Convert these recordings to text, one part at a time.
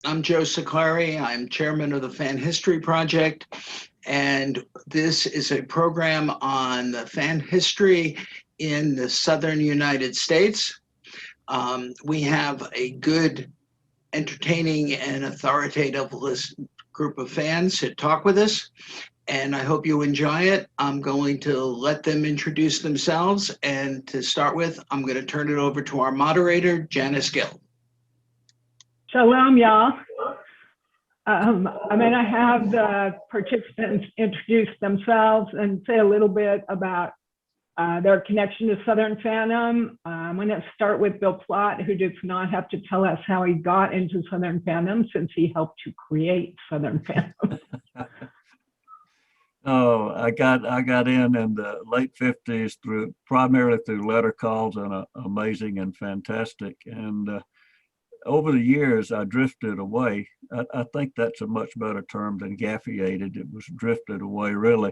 I'm Joe Siclari. I'm chairman of the Fan History Project, and this is a program on the fan history in the southern United States. We have a good, entertaining, and authoritative group of fans to talk with us, and I hope you enjoy it. I'm going to let them introduce themselves, and to start with, I'm going to turn it over to our moderator, Janice Gelb. Shalom, y'all. I'm going to have the participants introduce themselves and say a little bit about their connection to Southern Fandom. I'm going to start with Bill Plott, who does not have to tell us how he got into Southern Fandom since he helped to create Southern Fandom. Oh, I got in the late 50s primarily through letter calls and amazing and fantastic. And over the years, I drifted away. I think that's a much better term than gaffiated. It was drifted away, really.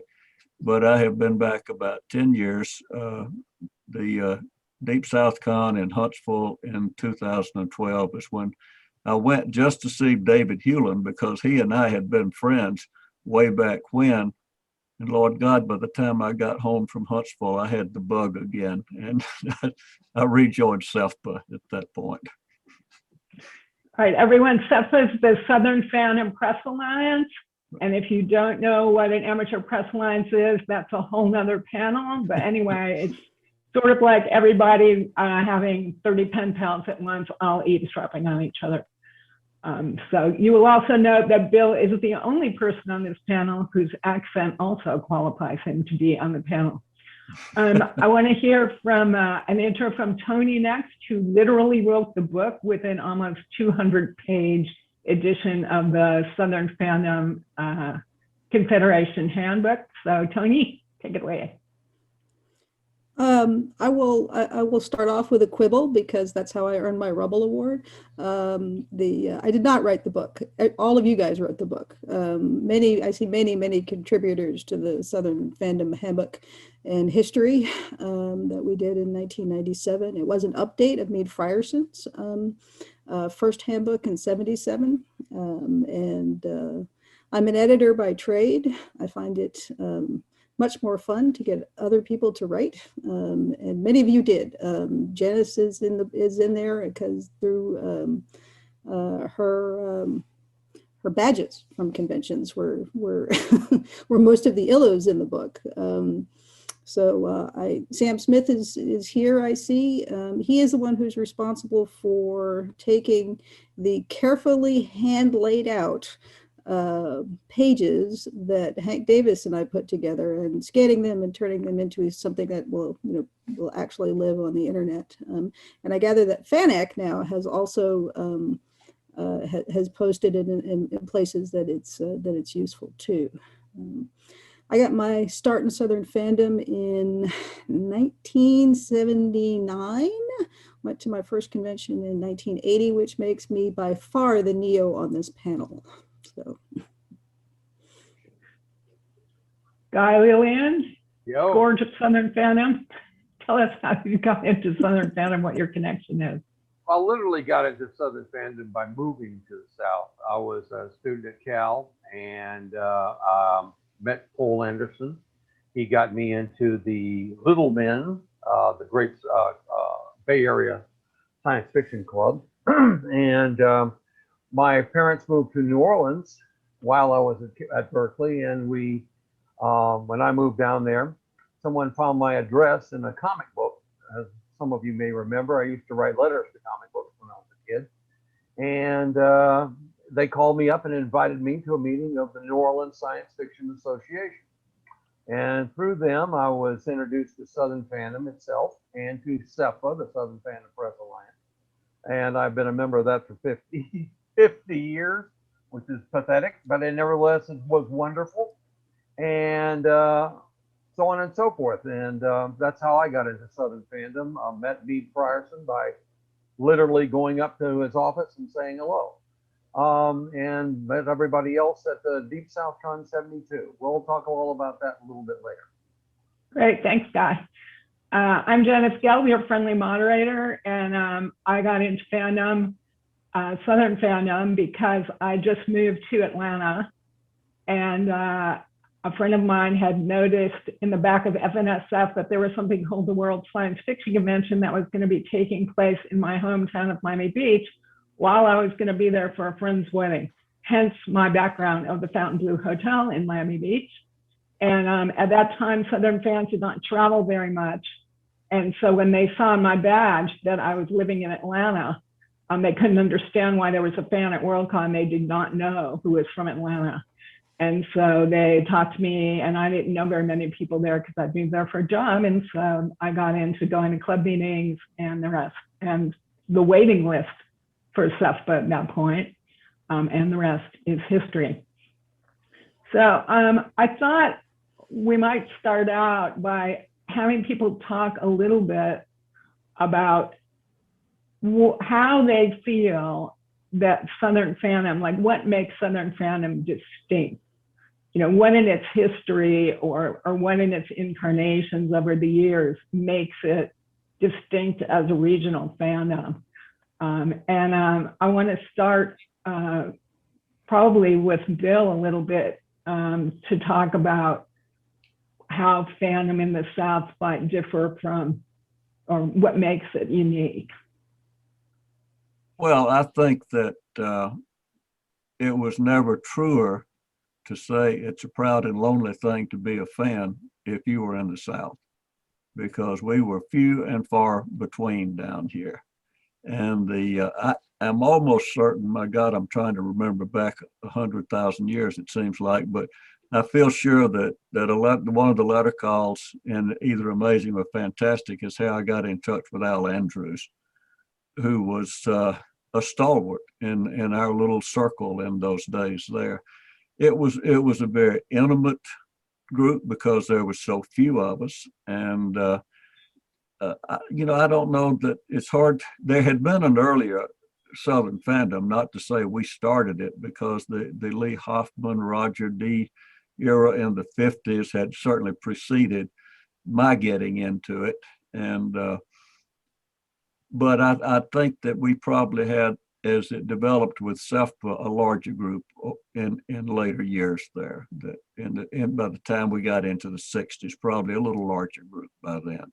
But I have been back about 10 years. The Deep South Con in Huntsville in 2012 is when I went just to see David Hewlin, because he and I had been friends way back when. And Lord God, by the time I got home from Huntsville, I had the bug again. And I rejoined SEFPA at that point. All right, everyone, SEFPA is the Southern Fandom Press Alliance. And if you don't know what an amateur press alliance is, that's a whole nother panel. But anyway, it's sort of like everybody having 30 pen pals at once, all eavesdropping on each other. So you will also note that Bill is the only person on this panel whose accent also qualifies him to be on the panel. I want to hear from an intro from Toni next, who literally wrote the book with an almost 200-page edition of the Southern Fandom Confederation Handbook. So Toni, take it away. I will start off with a quibble, because that's how I earned my Rubble Award. I did not write the book. All of you guys wrote the book. I see many contributors to the Southern Fandom Handbook and History that we did in 1997. It was an update of Meade Frierson's first handbook in 77. And I'm an editor by trade. I find it much more fun to get other people to write, and many of you did. Janice is in there because through her badges from conventions were were most of the illos in the book. Sam Smith is here, I see. He is the one who's responsible for taking the carefully hand laid out pages that Hank Davis and I put together, and scanning them and turning them into something that will actually live on the internet. And I gather that FANAC now has also has posted it in places that it's useful too. I got my start in Southern Fandom in 1979. Went to my first convention in 1980, which makes me by far the neo on this panel. So, Guy Lillian, Yo. gorgeous Southern Fandom. Tell us how you got into Southern Fandom, what your connection is. I literally got into Southern Fandom by moving to the South. I was a student at Cal and met Paul Anderson. He got me into the Little Men, the great Bay Area science fiction club. And my parents moved to New Orleans while I was at Berkeley, and when I moved down there, someone found my address in a comic book. As some of you may remember, I used to write letters to comic books when I was a kid, and they called me up and invited me to a meeting of the New Orleans Science Fiction Association. And through them, I was introduced to Southern Fandom itself and to SEFPA, the Southern Fandom Press Alliance. And I've been a member of that for 50 years, which is pathetic, but it nevertheless it was wonderful. And so on and so forth. And that's how I got into Southern Fandom. I met Meade Frierson by literally going up to his office and saying hello. And met everybody else at the Deep South Con 72. We'll talk all about that a little bit later. Great, thanks, Guy. I'm Janice Gelb, your friendly moderator, and I got into fandom Southern Fandom because I just moved to Atlanta, and a friend of mine had noticed in the back of FNSF that there was something called the World Science Fiction Convention that was going to be taking place in my hometown of Miami Beach while I was going to be there for a friend's wedding. Hence my background of the Fontainebleau Hotel in Miami Beach. And at that time, Southern fans did not travel very much. And so when they saw on my badge that I was living in Atlanta, they couldn't understand why there was a fan at Worldcon. They did not know who was from Atlanta. And so they talked to me, and I didn't know very many people there because I'd been there for a job. And so I got into going to club meetings and the rest, and the waiting list for SEFPA at that point, and the rest is history. So I thought we might start out by having people talk a little bit about how they feel that Southern Fandom, like what makes Southern Fandom distinct? You know, what in its history or what in its incarnations over the years makes it distinct as a regional fandom? I want to start probably with Bill a little bit to talk about how fandom in the South might differ from, or what makes it unique. Well, I think that it was never truer to say it's a proud and lonely thing to be a fan if you were in the South, because we were few and far between down here. And I'm almost certain, my God, I'm trying to remember back 100,000 years, it seems like, but I feel sure that one of the letter calls in either amazing or fantastic is how I got in touch with Al Andrews, who was a stalwart in our little circle in those days there. It was a very intimate group because there were so few of us. And, I don't know that it's hard. There had been an earlier Southern Fandom, not to say we started it, because the Lee Hoffman, Roger D. era in the 50s had certainly preceded my getting into it. And but I think that we probably had, as it developed with SEFPA, a larger group in later years there. That by the time we got into the 60s, probably a little larger group by then.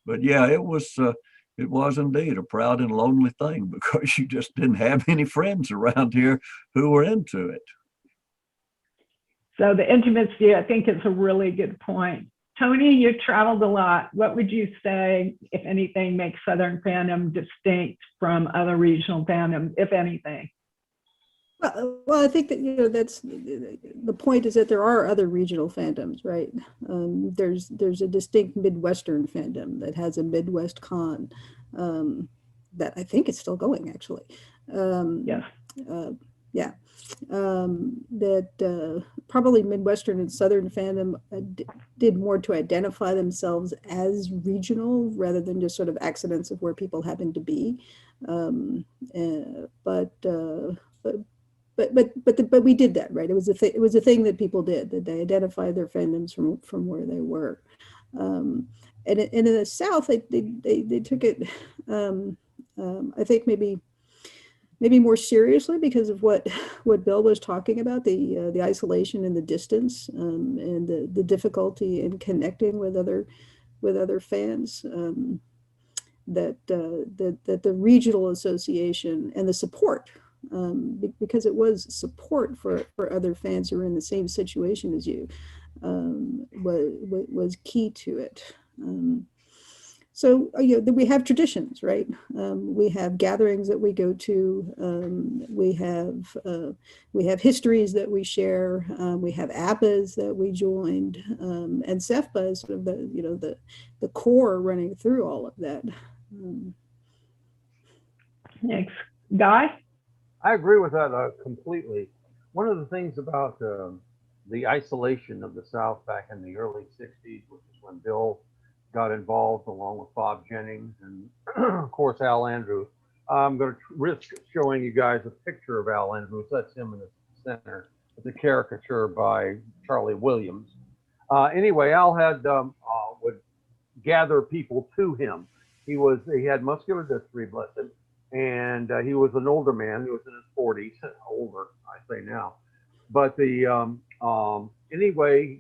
But yeah, it was indeed a proud and lonely thing because you just didn't have any friends around here who were into it. So the intimacy, I think, is a really good point. Toni, you've traveled a lot. What would you say, if anything, makes Southern Fandom distinct from other regional fandoms, if anything? Well, I think that, that's the point, is that there are other regional fandoms, right? There's a distinct Midwestern fandom that has a Midwest con that I think is still going, actually. Yes. Yeah. That probably Midwestern and Southern fandom did more to identify themselves as regional rather than just sort of accidents of where people happen to be. But we did that, right? It was a thing that people did, that they identified their fandoms from where they were. And in the South, they took it, I think maybe more seriously because of what Bill was talking about, the isolation and the distance, and the difficulty in connecting with other fans. That the regional association and the support, because it was support for other fans who were in the same situation as you, was key to it. So we have traditions, right? We have gatherings that we go to. We have histories that we share. We have APAs that we joined, and SEFPA is sort of the core running through all of that. Thanks, Guy. I agree with that completely. One of the things about the isolation of the South back in the early 60s, which is when Bill got involved along with Bob Jennings and of course Al Andrews. I'm going to risk showing you guys a picture of Al Andrews. That's him in the center. It's a caricature by Charlie Williams. Anyway, Al had would gather people to him. He had muscular dystrophy, bless him, and he was an older man. He was in his 40s, older, I say now. But anyway,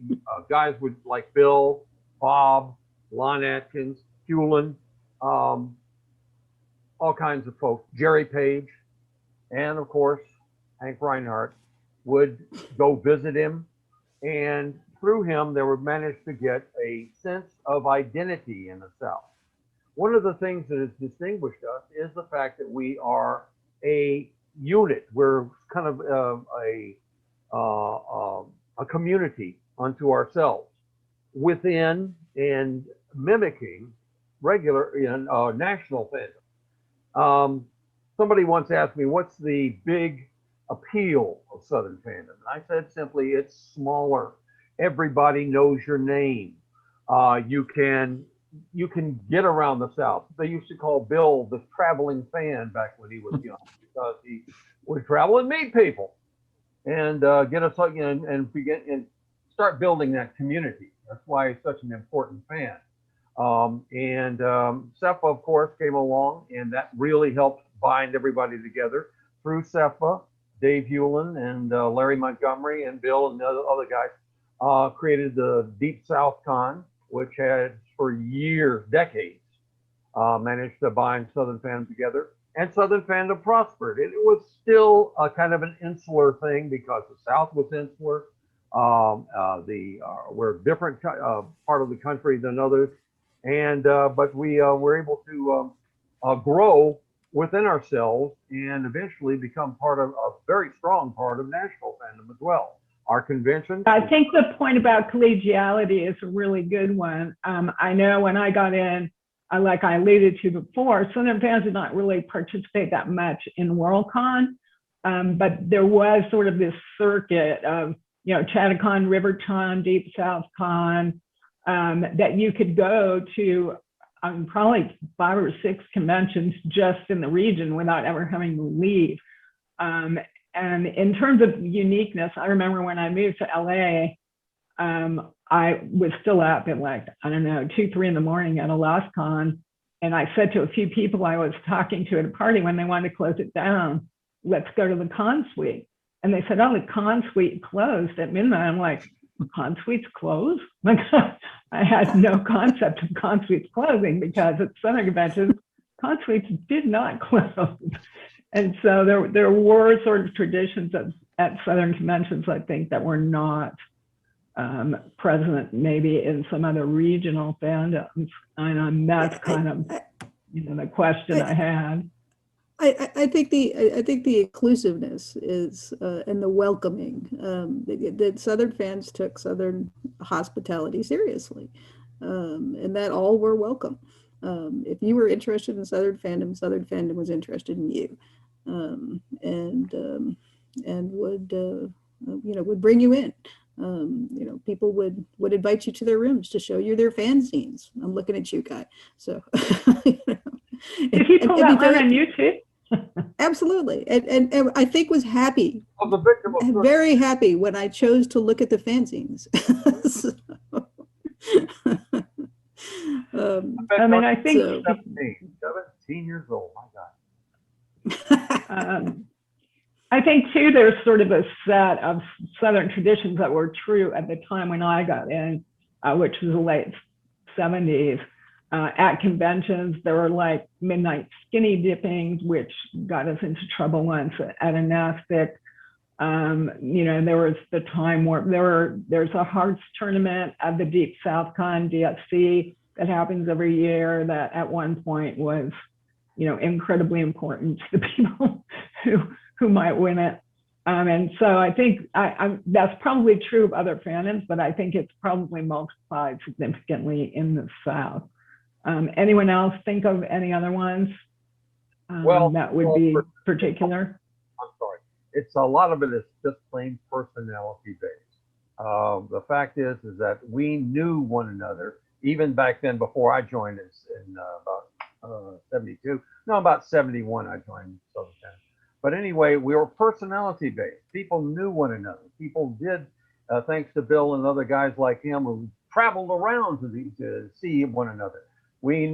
guys would like Bill, Bob, Lon Atkins, Hewlin, all kinds of folks, Jerry Page, and of course, Hank Reinhardt would go visit him. And through him, they would manage to get a sense of identity in the South. One of the things that has distinguished us is the fact that we are a unit. We're kind of a community unto ourselves within and mimicking regular national fandom. Somebody once asked me, what's the big appeal of Southern fandom? And I said simply, it's smaller. Everybody knows your name. You can get around the South. They used to call Bill the traveling fan back when he was young, because he would travel and meet people and get us and begin and start building that community. That's why he's such an important fan. SEFA, of course, came along, and that really helped bind everybody together. Through SEFA, Dave Hewlin and Larry Montgomery and Bill and the other guys created the Deep South Con, which had for years, decades, managed to bind Southern fandom together. And Southern fandom prospered. It was still a kind of an insular thing because the South was insular. We're a different part of the country than others. But we were able to grow within ourselves and eventually become part of a very strong part of national fandom as well. Our convention. I think the point about collegiality is a really good one. I know when I got in, like I alluded to before, Southern fans did not really participate that much in Worldcon, but there was sort of this circuit of, Chattacon, Riverton, Deep South Con, that you could go to probably 5 or 6 conventions just in the region without ever having to leave. And in terms of uniqueness, I remember when I moved to LA, I was still up at 2, 3 in the morning at a Lost Con. And I said to a few people I was talking to at a party when they wanted to close it down, let's go to the con suite. And they said, oh, the con suite closed at midnight. I'm like, con suites closed? Like, I had no concept of con suites closing because at Southern conventions, con suites did not close. And so there were sort of traditions at Southern conventions, I think, that were not present maybe in some other regional fandoms. And that's kind of the question I had. I think the inclusiveness is and the welcoming that Southern fans took Southern hospitality seriously, and that all were welcome. If you were interested in Southern fandom was interested in you, and would bring you in. People would invite you to their rooms to show you their fanzines. I'm looking at you, Guy. So, Did he pull that one on YouTube? Absolutely, and I think was happy. Of the victim of very happy when I chose to look at the fanzines. I think 17 years old. My God. I think too, there's sort of a set of Southern traditions that were true at the time when I got in, which was the late 70s. At conventions, there were like midnight skinny dippings, which got us into trouble once at a NASPIC. There was the time where there's a Hearts tournament at the Deep South Con DSC that happens every year that at one point was, incredibly important to the people who might win it. And so I think that's probably true of other fandoms, but I think it's probably multiplied significantly in the South. Anyone else think of any other ones that would be particular? I'm sorry. It's a lot of it is just plain personality based. The fact is that we knew one another even back then before I joined us in about 72. No, about 71 I joined Southern Fandom. But anyway, we were personality based. People knew one another. People did, thanks to Bill and other guys like him who traveled around to see one another. We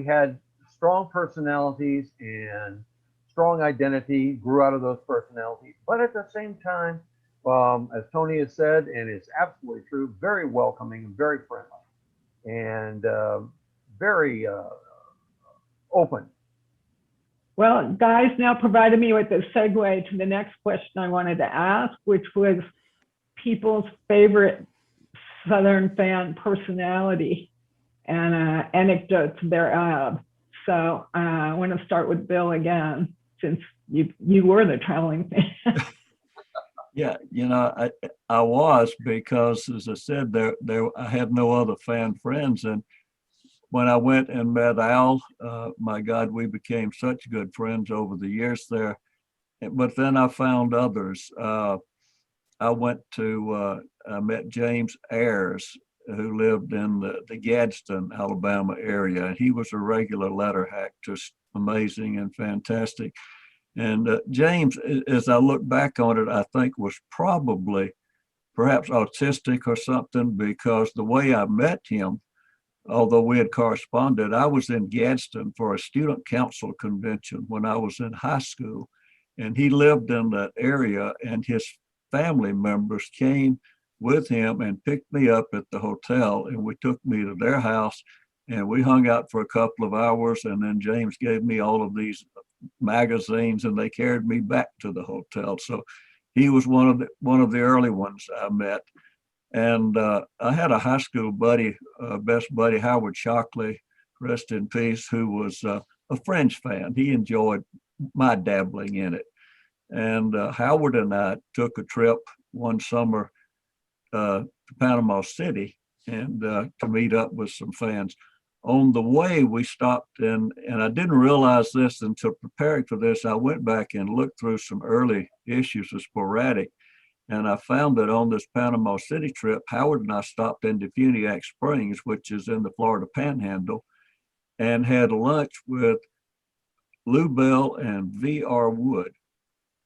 had strong personalities and strong identity grew out of those personalities. But at the same time, as Toni has said, and it's absolutely true, very welcoming and very friendly and very open. Well, guys now provided me with a segue to the next question I wanted to ask, which was people's favorite Southern fan personality and anecdotes thereof. So I want to start with Bill again, since you were the traveling fan. Yeah, you know, I was, because as I said, I had no other fan friends. And when I went and met Al, my God, we became such good friends over the years there. But then I found others. I met James Ayers, who lived in the Gadsden, Alabama area. And he was a regular letter hack, just amazing and fantastic. And James, as I look back on it, I think was probably perhaps autistic or something, because the way I met him, although we had corresponded, I was in Gadsden for a student council convention when I was in high school. And he lived in that area, and his family members came with him and picked me up at the hotel, and we took me to their house, and we hung out for a couple of hours. And then James gave me all of these magazines, and they carried me back to the hotel. So he was one of the early ones I met. And I had a high school buddy, best buddy, Howard Shockley, rest in peace, who was a Fringe fan. He enjoyed my dabbling in it. And Howard and I took a trip one summer to Panama City and to meet up with some fans. On the way, we stopped and I didn't realize this until preparing for this. I went back and looked through some early issues of Sporadic, and I found that on this Panama City trip, Howard and I stopped in Defuniak Springs, which is in the Florida Panhandle, and had lunch with Lou Bell and V.R. Wood.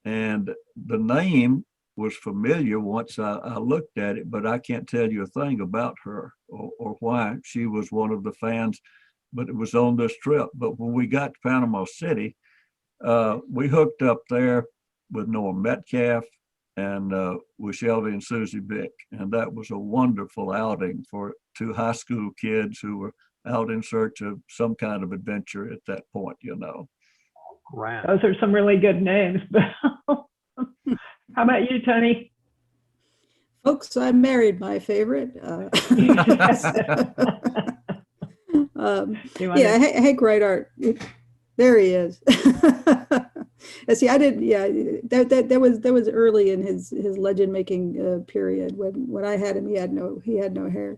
And the name was familiar once I looked at it, but I can't tell you a thing about her or why she was one of the fans, but it was on this trip. But when we got to Panama City, we hooked up there with Norm Metcalf and with Shelby and Susie Bick. And that was a wonderful outing for two high school kids who were out in search of some kind of adventure at that point, you know. Grand. Those are some really good names. How about you, Toni? Folks, I married my favorite. Yeah, Hank Reinhardt. There he is. See, I didn't. Yeah, that was early in his legend making period. When I had him, he had no hair.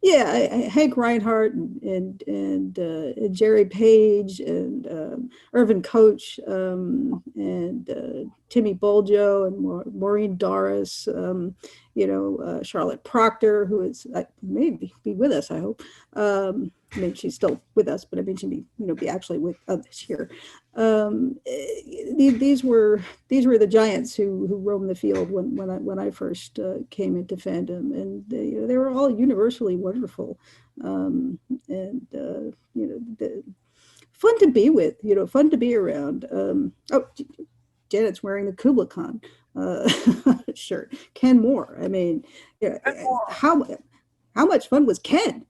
Yeah, Hank Reinhardt and Jerry Page and Irvin Coach and Timmy Boljo and Maureen Doris, Charlotte Proctor, who is maybe be with us, I hope. I mean, she's still with us, but I mean, she'd be actually with us here. These were the giants who roamed the field when I first came into fandom, and they were all universally wonderful, and fun to be with, fun to be around. Janet's wearing the Kubla Khan shirt. Ken Moore. I mean, how much fun was Ken?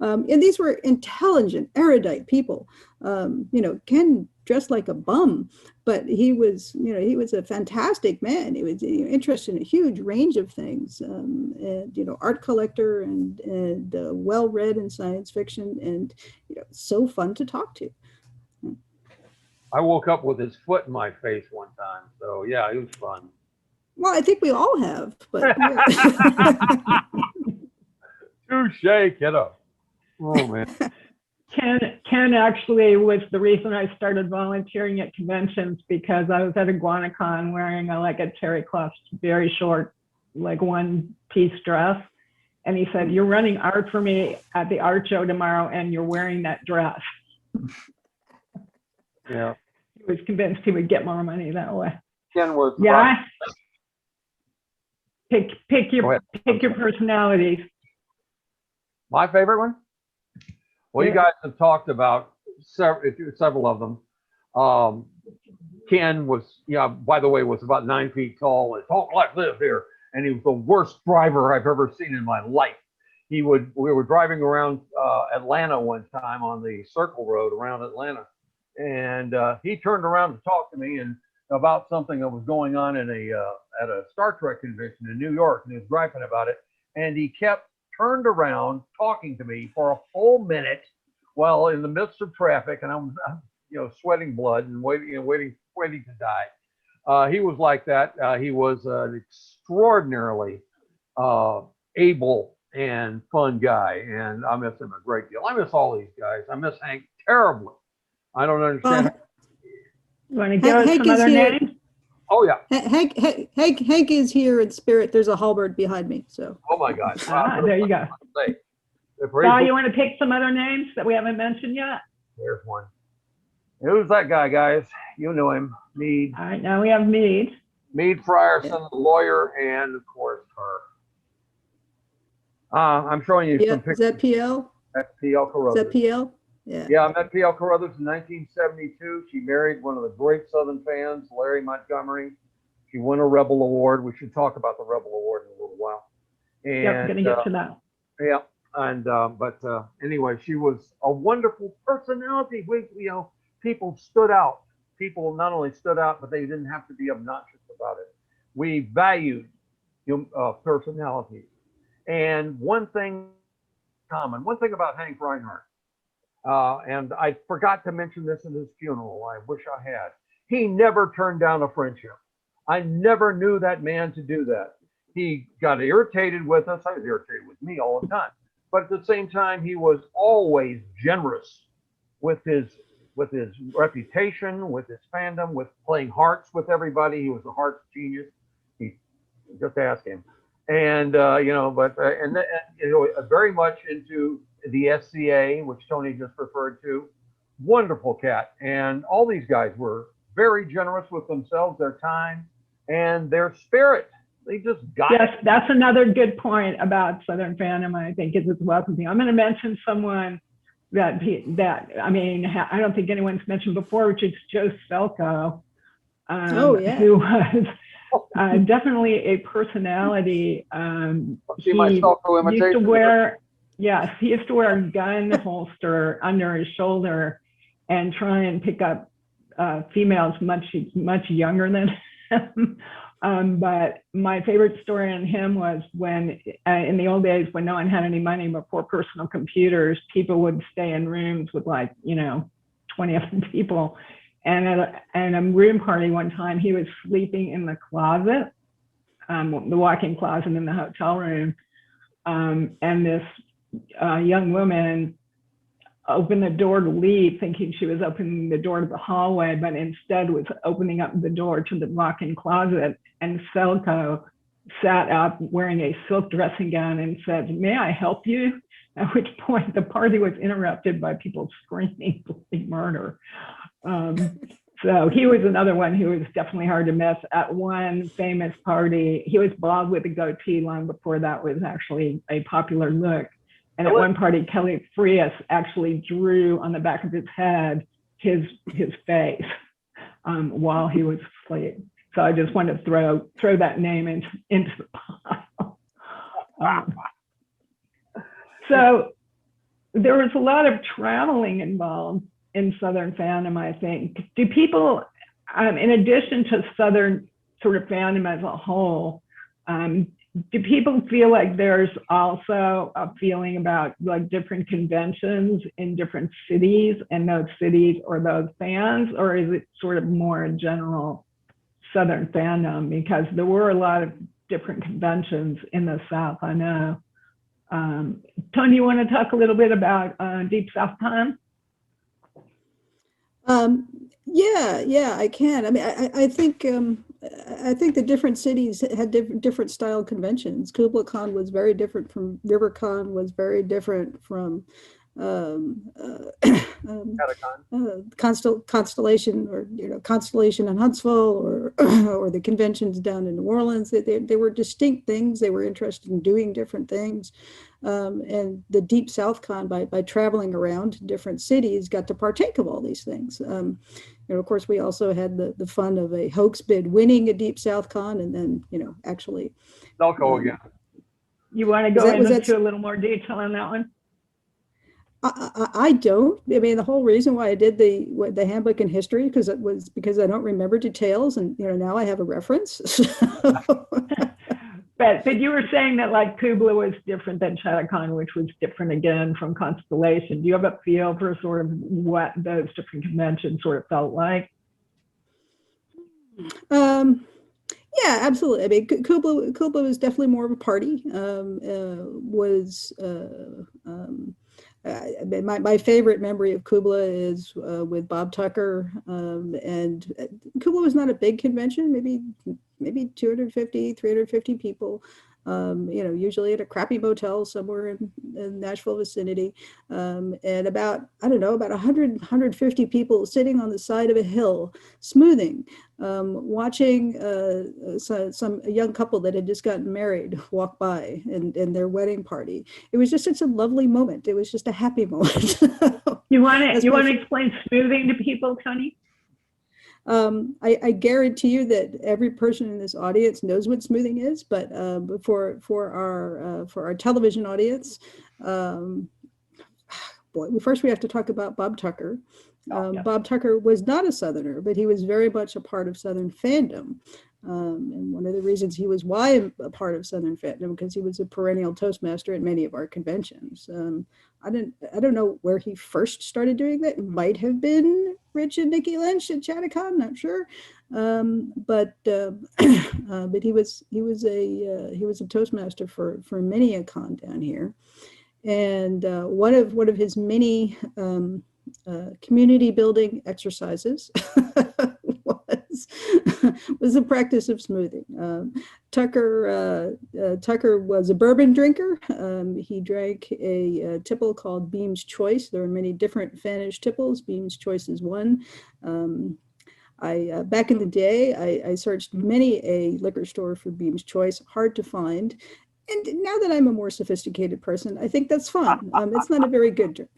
And these were intelligent, erudite people. Ken dressed like a bum, but he was a fantastic man. He was interested in a huge range of things, and art collector and well-read in science fiction, and so fun to talk to. I woke up with his foot in my face one time, so yeah, it was fun. Well, I think we all have, but yeah. Touche, kiddo. Oh man. Ken actually was the reason I started volunteering at conventions, because I was at Iguanacon wearing a Terry Clough very short, one-piece dress. And he said, "You're running art for me at the art show tomorrow, and you're wearing that dress." Yeah. He was convinced he would get more money that way. Ken was Yeah. Pick your personalities. My favorite one? Well, you guys have talked about several of them. Ken was, by the way, was about 9 feet tall and talked like this here. And he was the worst driver I've ever seen in my life. We were driving around Atlanta one time on the Circle Road around Atlanta. And he turned around to talk to me and about something that was going on in at a Star Trek convention in New York. And he was griping about it. And he kept turned around talking to me for a full minute while in the midst of traffic. And I'm sweating blood and waiting to die. He was like that. He was an extraordinarily able and fun guy, and I miss him a great deal. I miss all these guys. I miss Hank terribly. I don't understand. You want to give us some other names? Oh yeah. Hank is here in spirit. There's a halberd behind me. So. Oh my God. There you go. Val, you want to pick some other names that we haven't mentioned yet? There's one. Who's that guy, guys? You know him. Mead. All right, now we have Mead. Mead Frierson, the lawyer, and of course her. I'm showing you some pictures. Is that PL? That's PL Carruthers. Is that PL? Yeah. Yeah, I met PL Carruthers in 1972. She married one of the great Southern fans, Larry Montgomery. She won a Rebel Award. We should talk about the Rebel Award in a little while. And, yep, going to get to that. Yeah, and but anyway, she was a wonderful personality. People stood out. People not only stood out, but they didn't have to be obnoxious about it. We valued personalities. And one thing about Hank Reinhardt, and I forgot to mention this in his funeral. I wish I had. He never turned down a friendship. I never knew that man to do that. He got irritated with us. I was irritated with me all the time. But at the same time, he was always generous with his reputation, with his fandom, with playing hearts with everybody. He was a hearts genius. Just ask him. And very much into the SCA, which Toni just referred to. Wonderful cat. And all these guys were very generous with themselves, their time, and their spirit. They just got it. Yes, that's another good point about Southern Fandom. I think is it's welcoming. I'm going to mention someone that I don't think anyone's mentioned before, which is Joe Selko, who was definitely a personality. See my Selko imitation? He used to wear a gun holster under his shoulder and try and pick up females much younger than him. But my favorite story on him was when, in the old days, when no one had any money before personal computers, people would stay in rooms with 20 other people. And at a room party one time, he was sleeping in the closet, the walk-in closet in the hotel room. And this young woman opened the door to leave, thinking she was opening the door to the hallway, but instead was opening up the door to the walk-in closet. And Selko sat up wearing a silk dressing gown and said, "May I help you?" At which point the party was interrupted by people screaming bloody murder. So he was another one who was definitely hard to miss. At one famous party, he was bald with a goatee long before that was actually a popular look. And at one party, Kelly Frias actually drew on the back of his head his face while he was asleep. So I just wanted to throw that name into the pile. So there was a lot of traveling involved in Southern Fandom, I think. Do people, in addition to Southern sort of fandom as a whole, do people feel like there's also a feeling about different conventions in different cities and those cities or those fans, or is it sort of more a general Southern fandom? Because there were a lot of different conventions in the South, I know. Toni, you want to talk a little bit about Deep South Time? Yeah, I can. I mean, I think the different cities had different style conventions. Kubla Khan was very different from RiverCon, was very different from Constellation, or Constellation in Huntsville, or the conventions down in New Orleans. They were distinct things. They were interested in doing different things. And the Deep South Con, by traveling around different cities, got to partake of all these things. Of course, we also had the fun of a hoax bid winning a Deep South Con, and then, actually. They'll go again. You want to go into a little more detail on that one? I don't. I mean, the whole reason why I did the handbook in history because I don't remember details, and now I have a reference. But you were saying that like Kubla was different than Chattacon, which was different again from Constellation. Do you have a feel for sort of what those different conventions sort of felt like? Yeah, absolutely. I mean, Kubla was definitely more of a party. My favorite memory of Kubla is with Bob Tucker, and Kubla was not a big convention, maybe 250, 350 people, usually at a crappy motel somewhere in Nashville vicinity, and about 100, 150 people sitting on the side of a hill, smoothing, watching a young couple that had just gotten married walk by and their wedding party. It was just such a lovely moment. It was just a happy moment. You want to explain smoothing to people, Toni? I guarantee you that every person in this audience knows what smoothing is, but for our television audience, first we have to talk about Bob Tucker. Bob Tucker was not a Southerner, but he was very much a part of Southern Fandom. And one of the reasons he was a part of Southern Fandom, because he was a perennial Toastmaster at many of our conventions. I don't know where he first started doing that. It might have been Rich and Nikki Lynch at Chattacon, not sure. But he was a Toastmaster for many a con down here. And one of his many community building exercises was the practice of smoothing. Tucker was a bourbon drinker. He drank a tipple called Beam's Choice. There are many different Fanish tipples. Beam's Choice is one. Back in the day, I searched many a liquor store for Beam's Choice, hard to find. And now that I'm a more sophisticated person, I think that's fine. It's not a very good drink.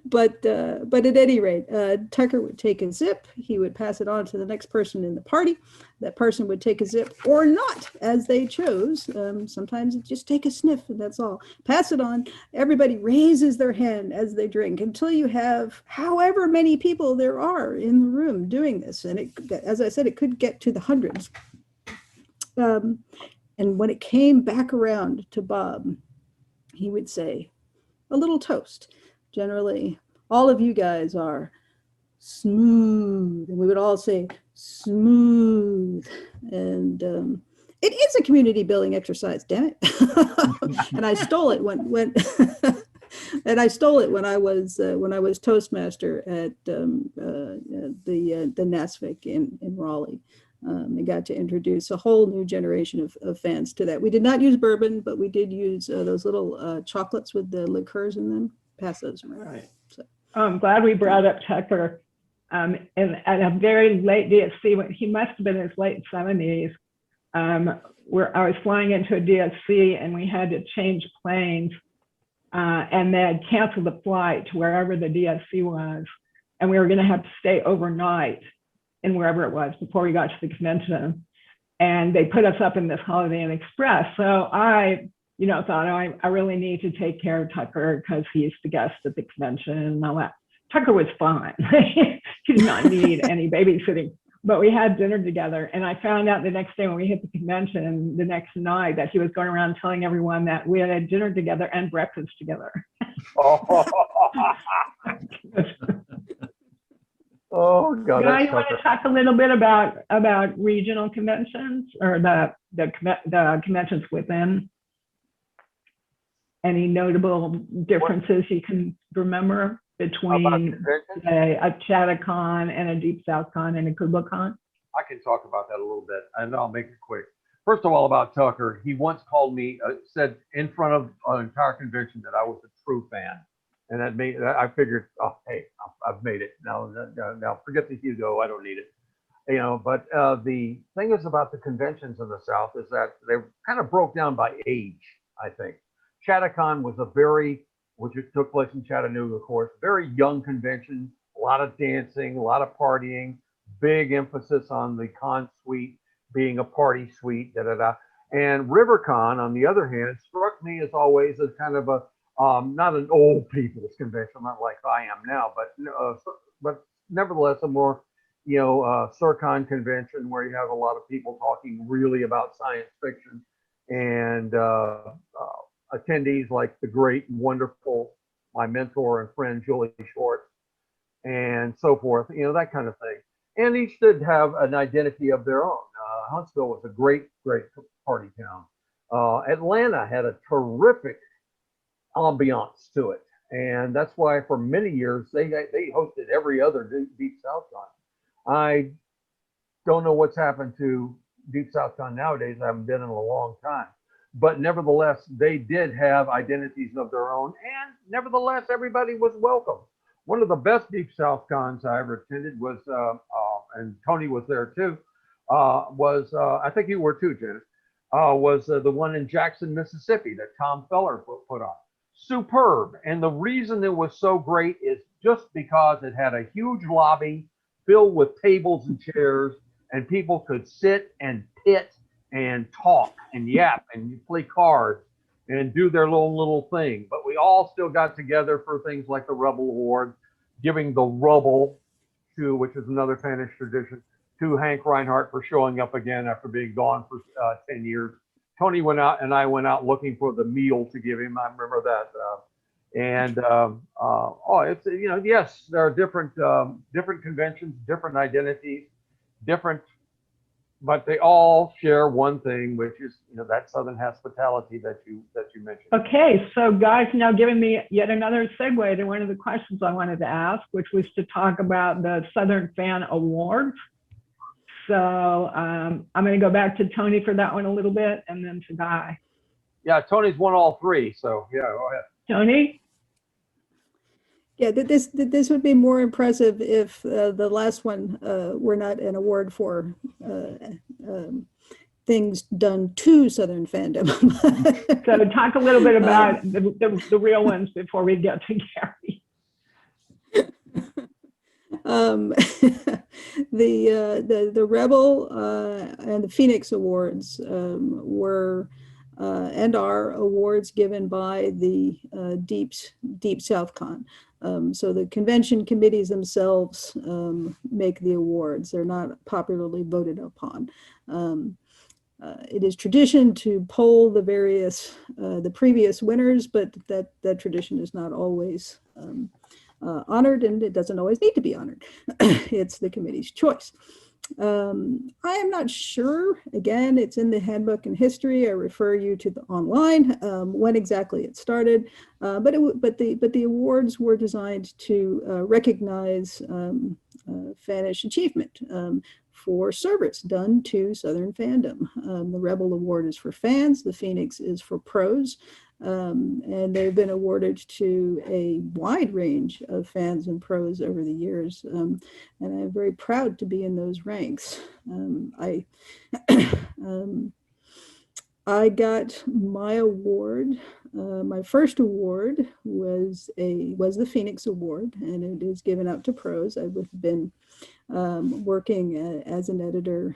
But at any rate, Tucker would take a sip. He would pass it on to the next person in the party. That person would take a sip or not, as they chose. Sometimes it just take a sniff, and that's all. Pass it on. Everybody raises their hand as they drink until you have however many people there are in the room doing this. And as I said, it could get to the hundreds. And when it came back around to Bob, he would say a little toast. Generally, all of you guys are smooth. And we would all say smooth. And it is a community building exercise, damn it. And I stole it when and I stole it when I was Toastmaster at the NASFIC in Raleigh. And got to introduce a whole new generation of fans to that. We did not use bourbon, but we did use those little chocolates with the liqueurs in them. Pass those around. Right. So. I'm glad we brought up Tucker. And at a very late DSC, when he must have been in his late 70s, where I was flying into a DSC and we had to change planes, and they had canceled the flight to wherever the DSC was, and we were going to have to stay overnight in wherever it was before we got to the convention. And they put us up in this Holiday Inn Express. So I, thought, I really need to take care of Tucker because he used to guest at the convention and all that. Tucker was fine. He did not need any babysitting, but we had dinner together. And I found out the next day when we hit the convention, the next night, that he was going around telling everyone that we had dinner together and breakfast together. Oh God! Now you want to talk a little bit about regional conventions or the conventions within. Any notable differences you can remember between, say, a Chattacon and a Deep South Con and a KublaCon? I can talk about that a little bit, and I'll make it quick. First of all, about Tucker, he once called me, said in front of an entire convention that I was a true fan. And that made, I figured, oh, hey, I've made it. Now forget the Hugo. I don't need it. you know, but the thing is about the conventions in the South is that they kind of broke down by age, I think. Chattacon was which took place in Chattanooga, of course, very young convention, a lot of dancing, a lot of partying, big emphasis on the con suite being a party suite, da da da. And RiverCon, on the other hand, struck me as always as kind of a not an old people's convention, not like I am now, but nevertheless a more, you know, Circon convention where you have a lot of people talking really about science fiction, and attendees like the great and wonderful, my mentor and friend Julie Short, and so forth, you know, that kind of thing. And each did have an identity of their own. Huntsville was a great party town. Atlanta had a terrific ambiance to it, and that's why for many years they hosted every other Deep South Con. I don't know what's happened to Deep South Con nowadays. I haven't been in a long time, but nevertheless they did have identities of their own, and nevertheless everybody was welcome. One of the best Deep South Cons I ever attended was, and Toni was there too, I think you were too, Janice, was the one in Jackson, Mississippi that Tom Feller put on. Superb. And the reason it was so great is just because it had a huge lobby filled with tables and chairs, and people could sit and pit and talk and yap and play cards and do their little thing. But we all still got together for things like the Rebel Award, giving the rubble to, which is another Spanish tradition, to Hank Reinhardt for showing up again after being gone for 10 years. Toni went out and I went out looking for the meal to give him. I remember that. It's, you know, yes, there are different conventions, different identities, but they all share one thing, which is, you know, that Southern hospitality that you mentioned. Okay, so guys, now giving me yet another segue to one of the questions I wanted to ask, which was to talk about the Southern Fan Awards. So I'm going to go back to Toni for that one a little bit, and then to Guy. Yeah, Toni's won all three, so yeah, go ahead. Toni? Yeah, this would be more impressive if the last one were not an award for things done to Southern Fandom. So talk a little bit about the real ones before we get to Gary. The Rebel and the Phoenix Awards were and are awards given by the Deep South Con. So the convention committees themselves make the awards. They're not popularly voted upon. It is tradition to poll the previous winners, but that tradition is not always honored, and it doesn't always need to be honored. It's the committee's choice. I am not sure. Again, it's in the handbook and history. I refer you to the online when exactly it started. But the awards were designed to recognize fanish achievement for service done to Southern Fandom. The Rebel Award is for fans. The Phoenix is for pros. And they've been awarded to a wide range of fans and pros over the years. And I'm very proud to be in those ranks. I got my award. My first award was the Phoenix Award, and it is given out to pros. I've been working as an editor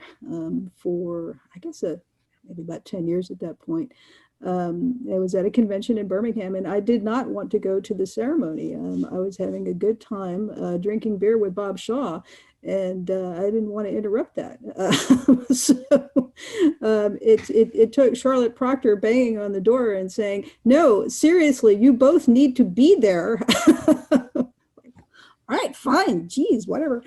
for, I guess, maybe about 10 years at that point. I was at a convention in Birmingham, and I did not want to go to the ceremony. I was having a good time drinking beer with Bob Shaw, and I didn't want to interrupt that. It took Charlotte Proctor banging on the door and saying, "No, seriously, you both need to be there." All right, fine, geez, whatever.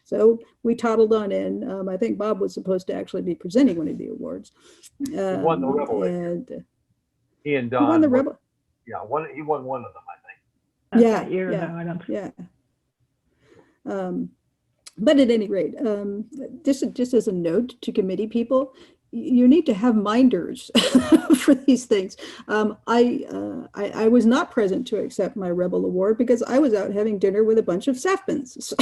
So we toddled on in. I think Bob was supposed to actually be presenting one of the awards. He won the Rebel. And he and Don. He won the Rebel. Yeah, he won one of them, I think. Yeah. But at any rate, just as a note to committee people, you need to have minders for these things. I was not present to accept my Rebel Award because I was out having dinner with a bunch of Sappmans.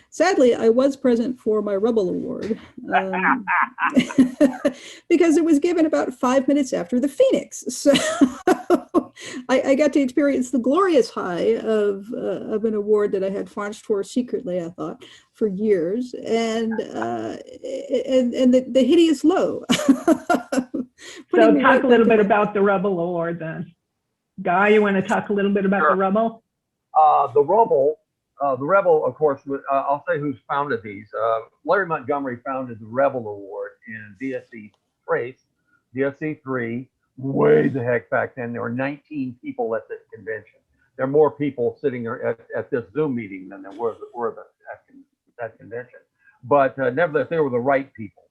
Sadly, I was present for my Rebel Award because it was given about 5 minutes after the Phoenix. So I got to experience the glorious high of an award that I had fought for secretly, I thought, for years, and the hideous low. So talk a little bit about the Rebel Award then. Guy, you want to talk a little bit about the Rebel? The Rebel, of course, I'll say who's founded these. Larry Montgomery founded the Rebel Award in DSC Trace, DSC 3, way the heck back then. There were 19 people at this convention. There are more people sitting at this Zoom meeting than there were at that convention. But nevertheless, they were the right people.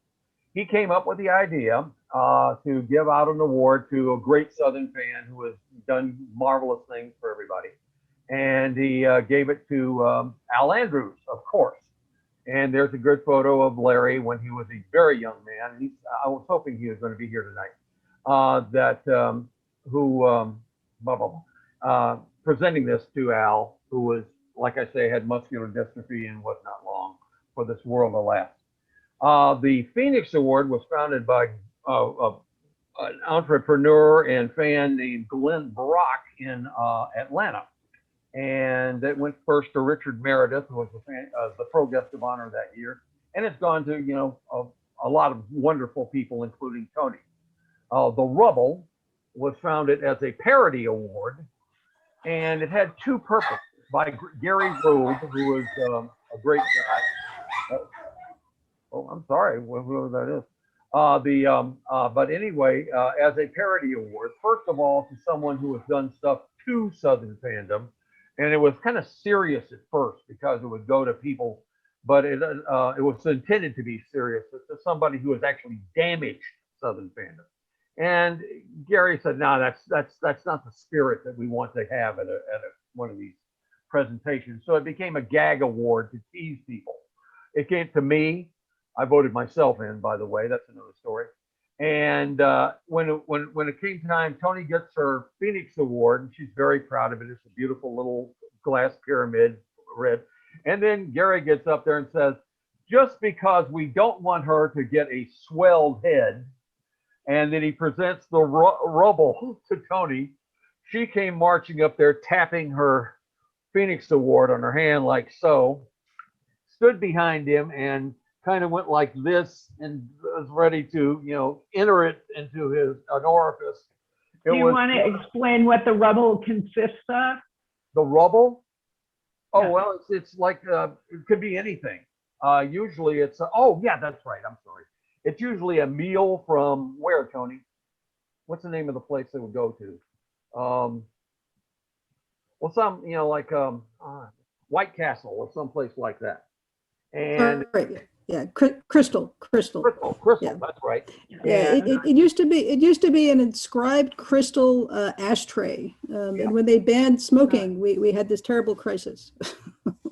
He came up with the idea to give out an award to a great Southern fan who has done marvelous things for everybody. And he gave it to Al Andrews, of course. And there's a good photo of Larry when he was a very young man. I was hoping he was going to be here tonight. Presenting this to Al, who was, like I say, had muscular dystrophy and was not long for this world to last. The Phoenix Award was founded by an entrepreneur and fan named Glenn Brock in Atlanta. And it went first to Richard Meredith, who was the pro guest of honor that year. And it's gone to, a lot of wonderful people, including Toni. The Rebel was founded as a parody award, and it had two purposes by Gary Rube, who was a great guy. Oh, I'm sorry, whoever that is. But anyway, as a parody award, first of all, to someone who has done stuff to Southern Fandom. And it was kind of serious at first because it would go to people, but it was intended to be serious to somebody who has actually damaged Southern Fandom. And Gary said, no, that's not the spirit that we want to have at one of these presentations. So it became a gag award to tease people. It came to me. I voted myself in, by the way. That's another story. And when it came time, Toni gets her Phoenix Award, and she's very proud of it. It's a beautiful little glass pyramid, red. And then Gary gets up there and says, just because we don't want her to get a swelled head, and then he presents the Rebel to Toni, she came marching up there, tapping her Phoenix Award on her hand like so, stood behind him, and kind of went like this and was ready to, enter it into an orifice. Do you want to explain what the Rebel consists of? The Rebel? Oh, Yeah. well, it's like, it could be anything. Usually it's, oh, yeah, that's right. I'm sorry. It's usually a meal from where, Toni? What's the name of the place they would go to? Well, some, like White Castle or someplace like that. And Right. Yeah, crystal. Yeah. That's right. Yeah, it used to be an inscribed crystal ashtray, and when they banned smoking, we had this terrible crisis.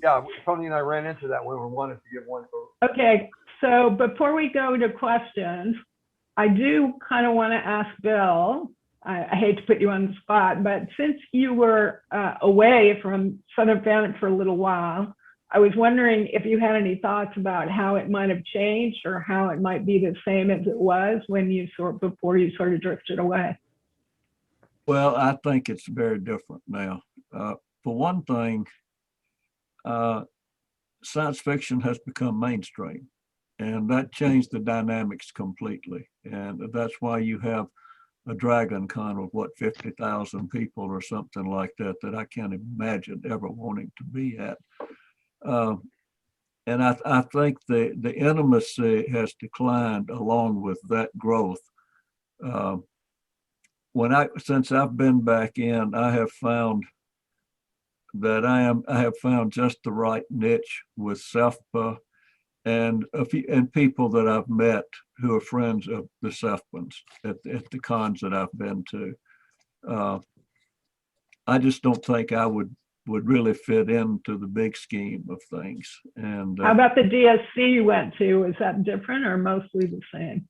Yeah, Toni and I ran into that when we wanted to give one for. Okay, so before we go to questions, I do kind of want to ask Bill. I hate to put you on the spot, but since you were away from Southern Fandom for a little while, I was wondering if you had any thoughts about how it might have changed or how it might be the same as it was before you sort of drifted away. Well, I think it's very different now. For one thing, science fiction has become mainstream, and that changed the dynamics completely. And that's why you have a Dragon Con of what, 50,000 people or something like that I can't imagine ever wanting to be at. And I think the intimacy has declined along with that growth. Since I've been back in, I have found that I have found just the right niche with SEFPA and people that I've met who are friends of the SEFPANs at the cons that I've been to. I just don't think I would really fit into the big scheme of things. And how about the DSC you went to? Is that different or mostly the same?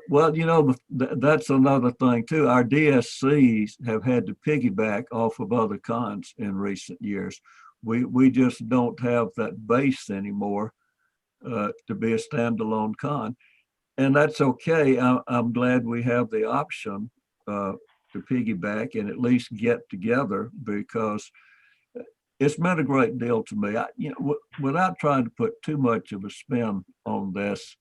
Well, that's another thing too. Our DSCs have had to piggyback off of other cons in recent years. we just don't have that base anymore to be a standalone con. And that's okay. I'm glad we have the option to piggyback and at least get together, because it's meant a great deal to me. Without trying to put too much of a spin on this,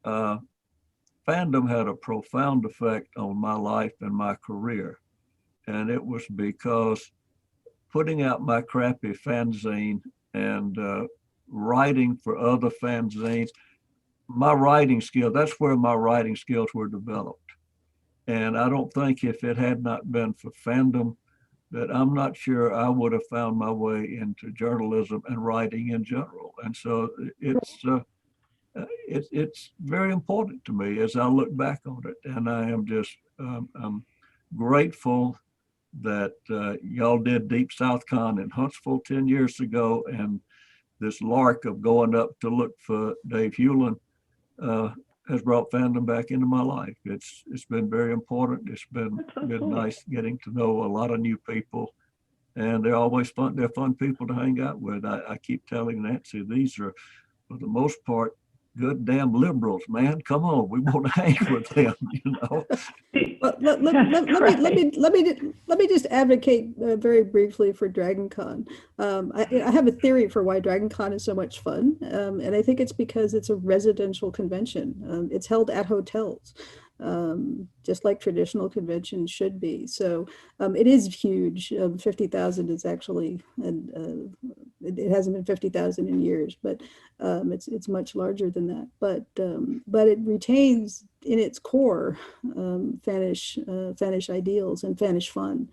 fandom had a profound effect on my life and my career. And it was because putting out my crappy fanzine and writing for other fanzines, my writing skill, that's where my writing skills were developed. And I don't think if it had not been for fandom, that I'm not sure I would have found my way into journalism and writing in general. And so it's very important to me as I look back on it. And I am just, I'm grateful that y'all did Deep South Con in Huntsville 10 years ago, and this lark of going up to look for Dave Hewlin has brought fandom back into my life. It's been very important. It's been nice getting to know a lot of new people, and they're always fun. They're fun people to hang out with. I keep telling Nancy, these are, for the most part, good damn liberals, man. Come on, we want to hang with them, you know. Well, let me just advocate very briefly for Dragon Con. I have a theory for why Dragon Con is so much fun, and I think it's because it's a residential convention. It's held at hotels, just like traditional conventions should be. So it is huge. 50,000 is actually, and it hasn't been 50,000 in years, but it's much larger than that. But it retains in its core Fannish ideals and Fannish fun.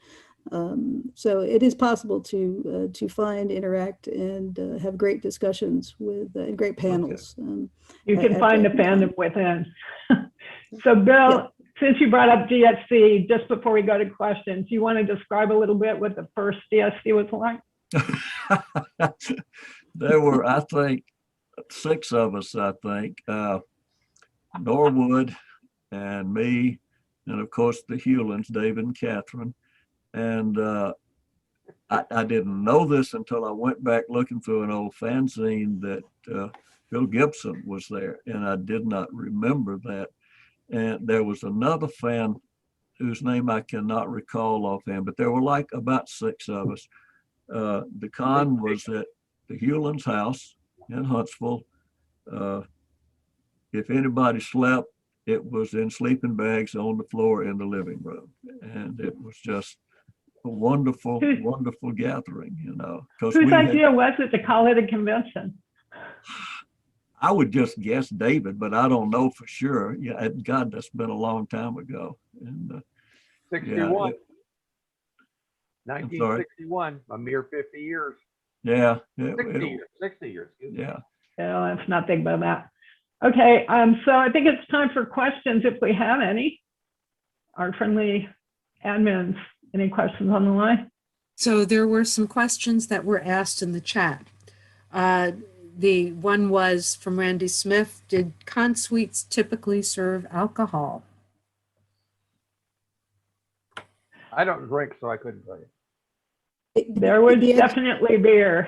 So it is possible to find, interact, and have great discussions with great panels. Okay. You can find the fandom within. So Bill, since you brought up DSC, just before we go to questions, you want to describe a little bit what the first DSC was like? There were, I think, 6 of us, I think. Norwood and me, and of course the Hewlins, David and Catherine. And I didn't know this until I went back looking through an old fanzine that Bill Gibson was there, and I did not remember that. And there was another fan whose name I cannot recall offhand, but there were like about 6 of us. The con was at the Hewlins' house in Huntsville. If anybody slept, it was in sleeping bags on the floor in the living room. And it was just a wonderful, wonderful gathering, you know. Whose idea was it to call it a convention? I would just guess David, but I don't know for sure. Yeah, God, that's been a long time ago. And 61. 1961, a mere 50 years. Yeah. 60 years. Yeah. Well, let's not think about that. Okay, so I think it's time for questions if we have any. Our friendly admins, any questions on the line? So there were some questions that were asked in the chat. The one was from Randy Smith. Did con suites typically serve alcohol? I don't drink, so I couldn't tell you. There was definitely beer.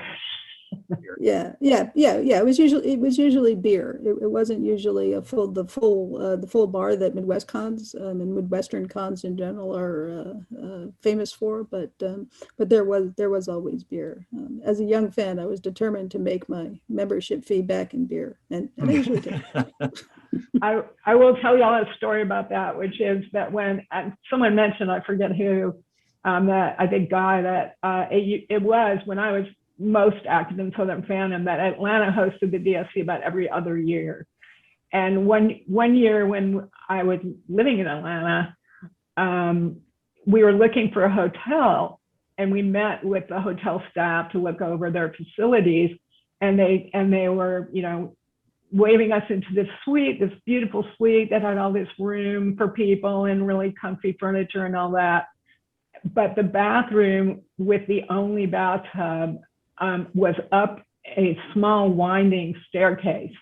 Yeah. It was usually beer. It wasn't usually the full bar that Midwest cons and Midwestern cons in general are famous for. But there was always beer. As a young fan, I was determined to make my membership fee back in beer, and I usually did. I will tell you all a story about that, which is that when someone mentioned, I forget who, that I think Guy, that it was when I was most active in Southern Fandom that Atlanta hosted the DSC about every other year. And one year when I was living in Atlanta, we were looking for a hotel, and we met with the hotel staff to look over their facilities, and they were, you know, waving us into this suite, this beautiful suite that had all this room for people and really comfy furniture and all that. But the bathroom with the only bathtub was up a small winding staircase.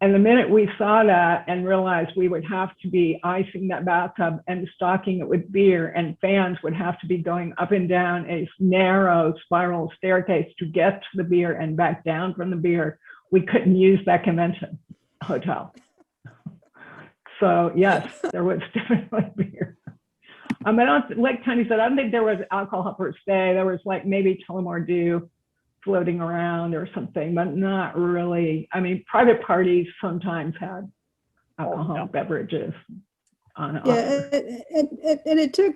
And the minute we saw that and realized we would have to be icing that bathtub and stocking it with beer, and fans would have to be going up and down a narrow spiral staircase to get to the beer and back down from the beer, we couldn't use that convention hotel. So yes, there was definitely beer. I don't, like Toni said, I don't think there was alcohol per se. There was like maybe Tullamore Dew floating around or something, but not really. I mean, private parties sometimes had alcoholic beverages on offer. Yeah, and it took.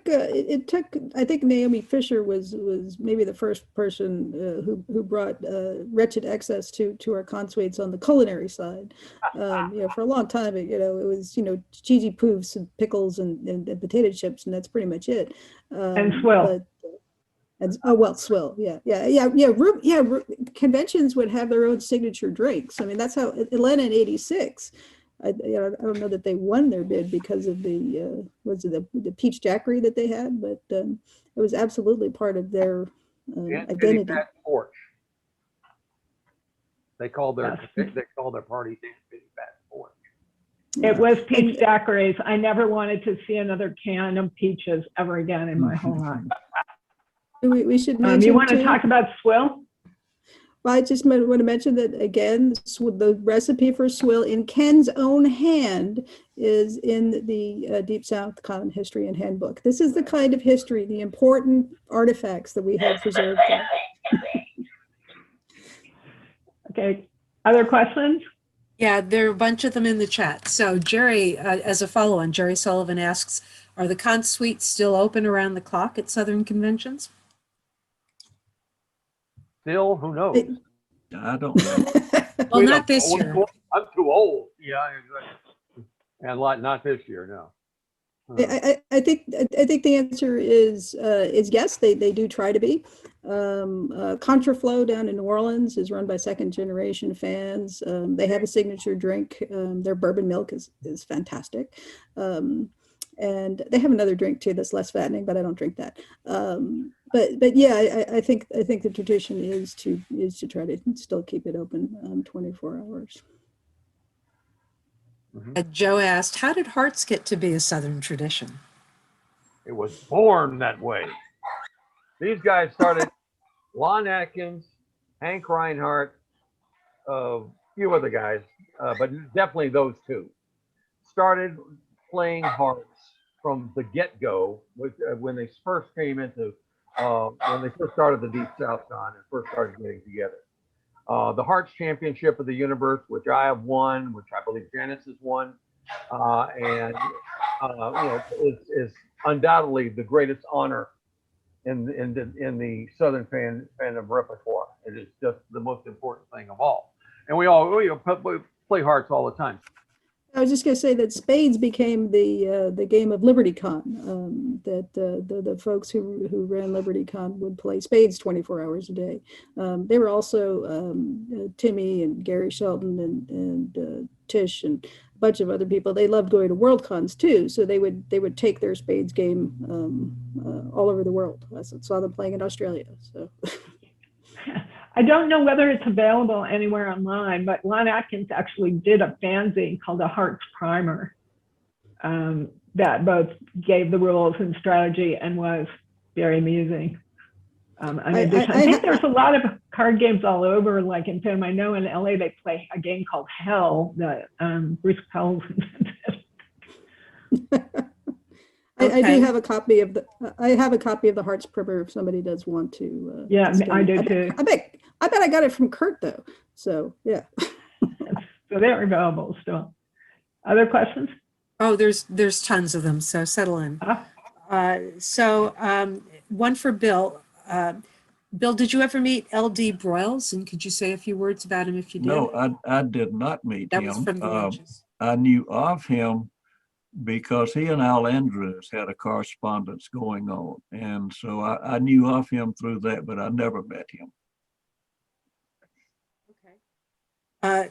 I think Naomi Fisher was maybe the first person who brought wretched excess to our consuetes on the culinary side. For a long time, it was cheesy poofs and pickles and potato chips, and that's pretty much it. And swill. Swill, conventions would have their own signature drinks. I mean, that's how Atlanta in '86. I don't know that they won their bid because of the the peach daiquiri that they had, but it was absolutely part of their identity. Porch. They called their party Aunt Pitty Pat's Porch. It was peach daiquiris. I never wanted to see another can of peaches ever again in my whole life. We should mention. You want to talk about swill? Well, I just want to mention that again, the recipe for swill in Ken's own hand is in the Deep South Common History and Handbook. This is the kind of history, the important artifacts that we have preserved there. Okay, other questions? Yeah, there are a bunch of them in the chat. So Jerry, as a follow-on, Jerry Sullivan asks, are the con suites still open around the clock at Southern conventions? Still, who knows? I don't know. Well, not this year. I'm too old. Yeah, exactly. And not this year, no. I think the answer is yes. They do try to be. Contraflow down in New Orleans is run by second generation fans. They have a signature drink. Their bourbon milk is fantastic, and they have another drink too that's less fattening, but I don't drink that. But yeah, I think the tradition is to try to still keep it open 24 hours. Joe asked, how did hearts get to be a Southern tradition? It was born that way. These guys started, Lon Atkins, Hank Reinhardt, a few other guys, but definitely those two, started playing hearts from the get-go when they first came into, when they first started the Deep South Con and first started getting together. The Hearts Championship of the Universe, which I have won, which I believe Janice has won, is undoubtedly the greatest honor in the Southern fandom repertoire. It is just the most important thing of all, and we play hearts all the time. I was just going to say that spades became the game of LibertyCon. That the folks who ran LibertyCon would play spades 24 hours a day. They were also Timmy and Gary Shelton and Tish and a bunch of other people. They loved going to Worldcons too, so they would take their spades game all over the world. I saw them playing in Australia. So. I don't know whether it's available anywhere online, but Lon Atkins actually did a fanzine called the Hearts Primer that both gave the rules and strategy and was very amusing. I think there's a lot of card games all over, like in Fandom. I know in LA they play a game called Hell that Bruce Powell's invented. I do have a copy of the Hearts Primer if somebody does want to. Yeah, I do too. I bet I got it from Kurt though. So yeah. So they're available still. Other questions? Oh, there's tons of them. So settle in. One for Bill. Bill, did you ever meet L.D. Broyles? And could you say a few words about him if you did? No, I did not meet him. That was from the Ages. I knew of him because he and Al Andrews had a correspondence going on. And so I knew of him through that, but I never met him. Okay.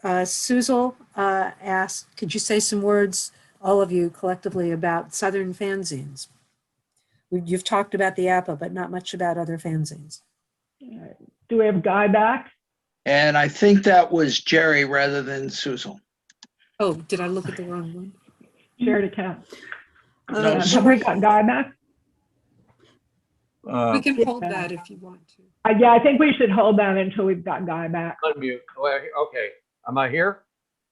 Suzel asked, could you say some words, all of you collectively, about Southern fanzines? You've talked about the APA, but not much about other fanzines. Do we have Guy back? And I think that was Jerry rather than Susan. Oh, did I look at the wrong one? Shared account. No, Have we got Guy back? We can Yeah. hold that if you want to. Yeah, I think we should hold that until we've got Guy back. Unmute. Okay, am I here?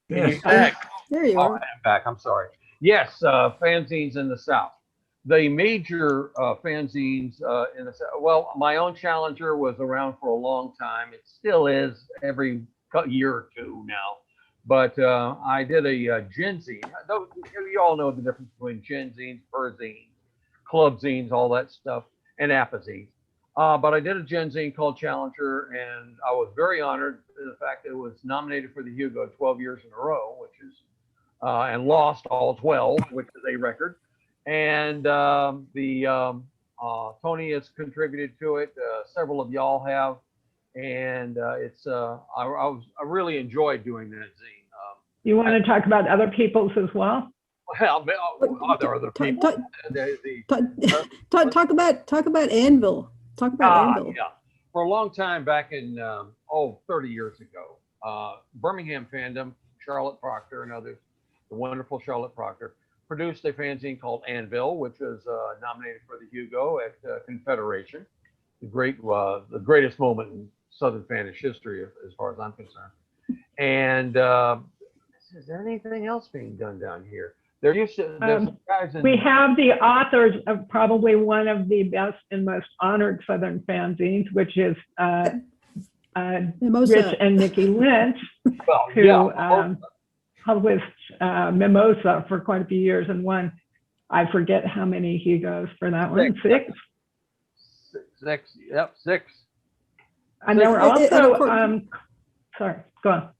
Can you- Back. There you Oh, are. I'm back. I'm sorry. Yes, fanzines in the South. The major fanzines in the South. Well, my own Challenger was around for a long time. It still is every year or two now. But I did a ginzine. You all know the difference between ginzines, perzines, club zines, all that stuff, and apazines. But I did a ginzine called Challenger, and I was very honored in the fact that it was nominated for the Hugo 12 years in a row, which is and lost all 12, which is a record. And Toni has contributed to it. Several of y'all have, and I really enjoyed doing that zine. You want to talk about other people's as well? Well, there are other people. Talk about Anvil. Talk about Anvil. Yeah. For a long time back in 30 years ago, Birmingham Fandom, Charlotte Proctor and others, the wonderful Charlotte Proctor, produced a fanzine called Anvil, which was nominated for the Hugo at Confederation, the greatest moment in Southern Fanish history, as far as I'm concerned. And is there anything else being done down here? There's some guys We have the authors of probably one of the best and most honored Southern fanzines, which is Mimosa. Rich and Nikki Lynch, well, who yeah, published Mimosa for quite a few years and won, I forget how many Hugos for that one, six? Six. And there were And of also, course- sorry, go on.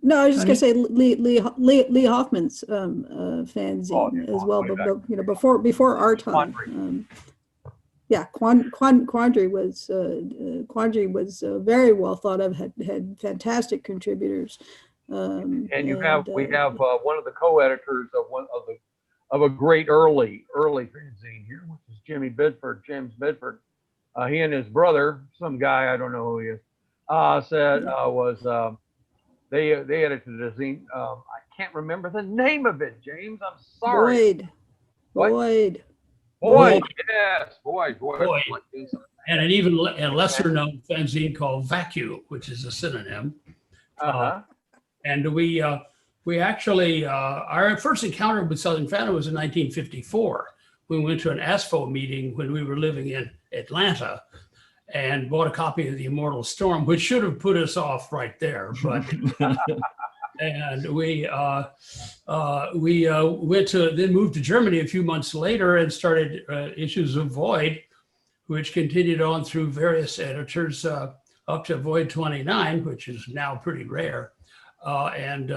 No, I was just Toni? gonna say Lee Hoffman's fanzine Oh, as well, way but back. you know, before our time. Quandary. Yeah, Quandary was very well thought of. Had fantastic contributors. And we have one of the co-editors of a great early fanzine here, which is James Benford. He and his brother, some guy I don't know who he is, they edited the zine. I can't remember the name of it, James. I'm sorry. Boyd. Yes, Boyd. And an even lesser known fanzine called Vacuum, which is a synonym. And we actually, our first encounter with Southern Fandom was in 1954. We went to an ASFO meeting when we were living in Atlanta and bought a copy of The Immortal Storm, which should have put us off right there. But and we then moved to Germany a few months later and started issues of Void, which continued on through various editors up to Void 29, which is now pretty rare. And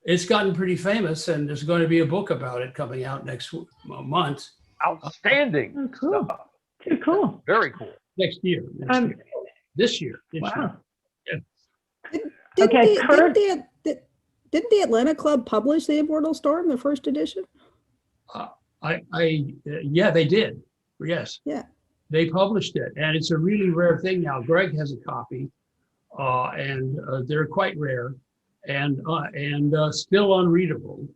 it's gotten pretty famous, and there's going to be a book about it coming out next month. Outstanding. Oh, cool. Too cool. Very cool. Next year. This year. Wow. Didn't Okay, the, Kurt? didn't the Atlanta Club publish The Immortal Storm, the first edition? Yeah, they did. Yes. Yeah. They published it, and it's a really rare thing now. Greg has a copy, and they're quite rare, and still unreadable.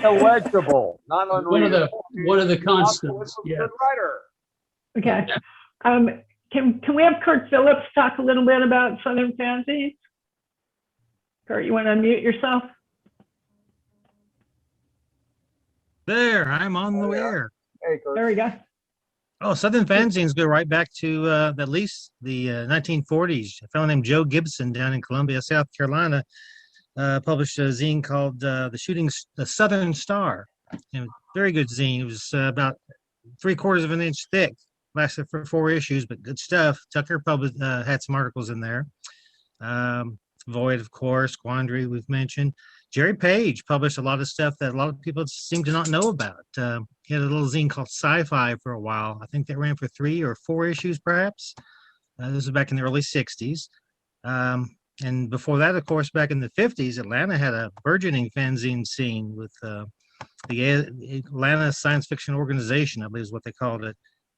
Illegible, not unreadable. One of the constants. Yeah. Good writer. Okay. Can we have Kurt Phillips talk a little bit about Southern fanzines? Kurt, you want to unmute yourself? There, I'm on the There you are. air. Hey, Kurt. There we go. Oh, Southern fanzines go right back to at least the 1940s. A fellow named Joe Gibson down in Columbia, South Carolina, published a zine called the Southern Star. Very good zine. It was about 3/4 of an inch thick. Lasted for 4 issues, but good stuff. Tucker had some articles in there. Void, of course, Quandary, we've mentioned. Jerry Page published a lot of stuff that a lot of people seem to not know about. He had a little zine called Sci-Fi for a while. I think that ran for 3 or 4 issues, perhaps. This was back in the early 60s. And before that, of course, back in the 50s, Atlanta had a burgeoning fanzine scene with the Atlanta Science Fiction Organization, I believe is what they called it.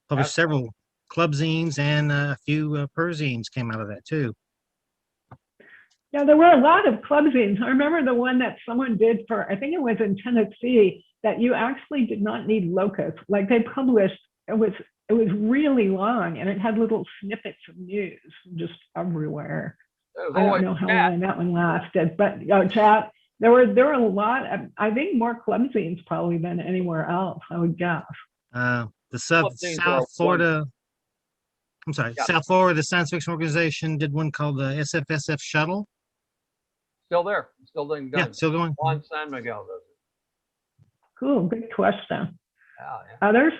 Published several club zines and a few perzines came out of that too. Yeah, there were a lot of club zines. I remember the one that someone did for, I think it was in Tennessee, that you actually did not need locus. Like they published, it was really long and it had little snippets of news just everywhere. I don't know how long that one lasted, but chat. There were a lot of, I think more club zines probably than anywhere else, I would guess. The South Florida, I'm sorry, Yeah. South Florida Science Fiction Organization did one called the SFSF Shuttle. Still there, still being done. Yeah, still going. Juan San Miguel does it. Cool, good question. Yeah. Others?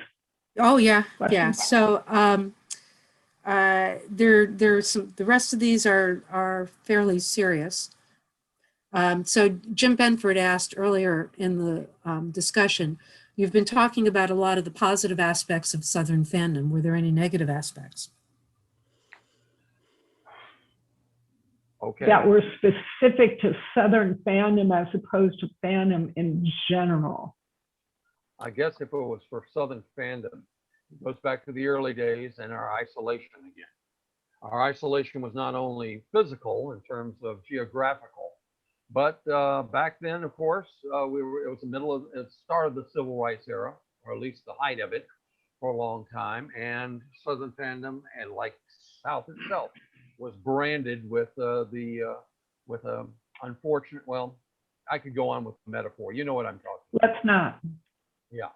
Oh, yeah, Questions? yeah. So there's some, the rest of these are fairly serious. So Jim Benford asked earlier in the discussion, you've been talking about a lot of the positive aspects of Southern fandom. Were there any negative aspects? Okay. That were specific to Southern fandom as opposed to fandom in general. I guess if it was for Southern fandom, it goes back to the early days and our isolation again. Our isolation was not only physical in terms of geographical, but back then, of course, it was the start of the civil rights era, or at least the height of it for a long time. And Southern fandom, and like South itself, was branded with unfortunate, well, I could go on with the metaphor. You know what I'm talking about. Let's not. Yeah.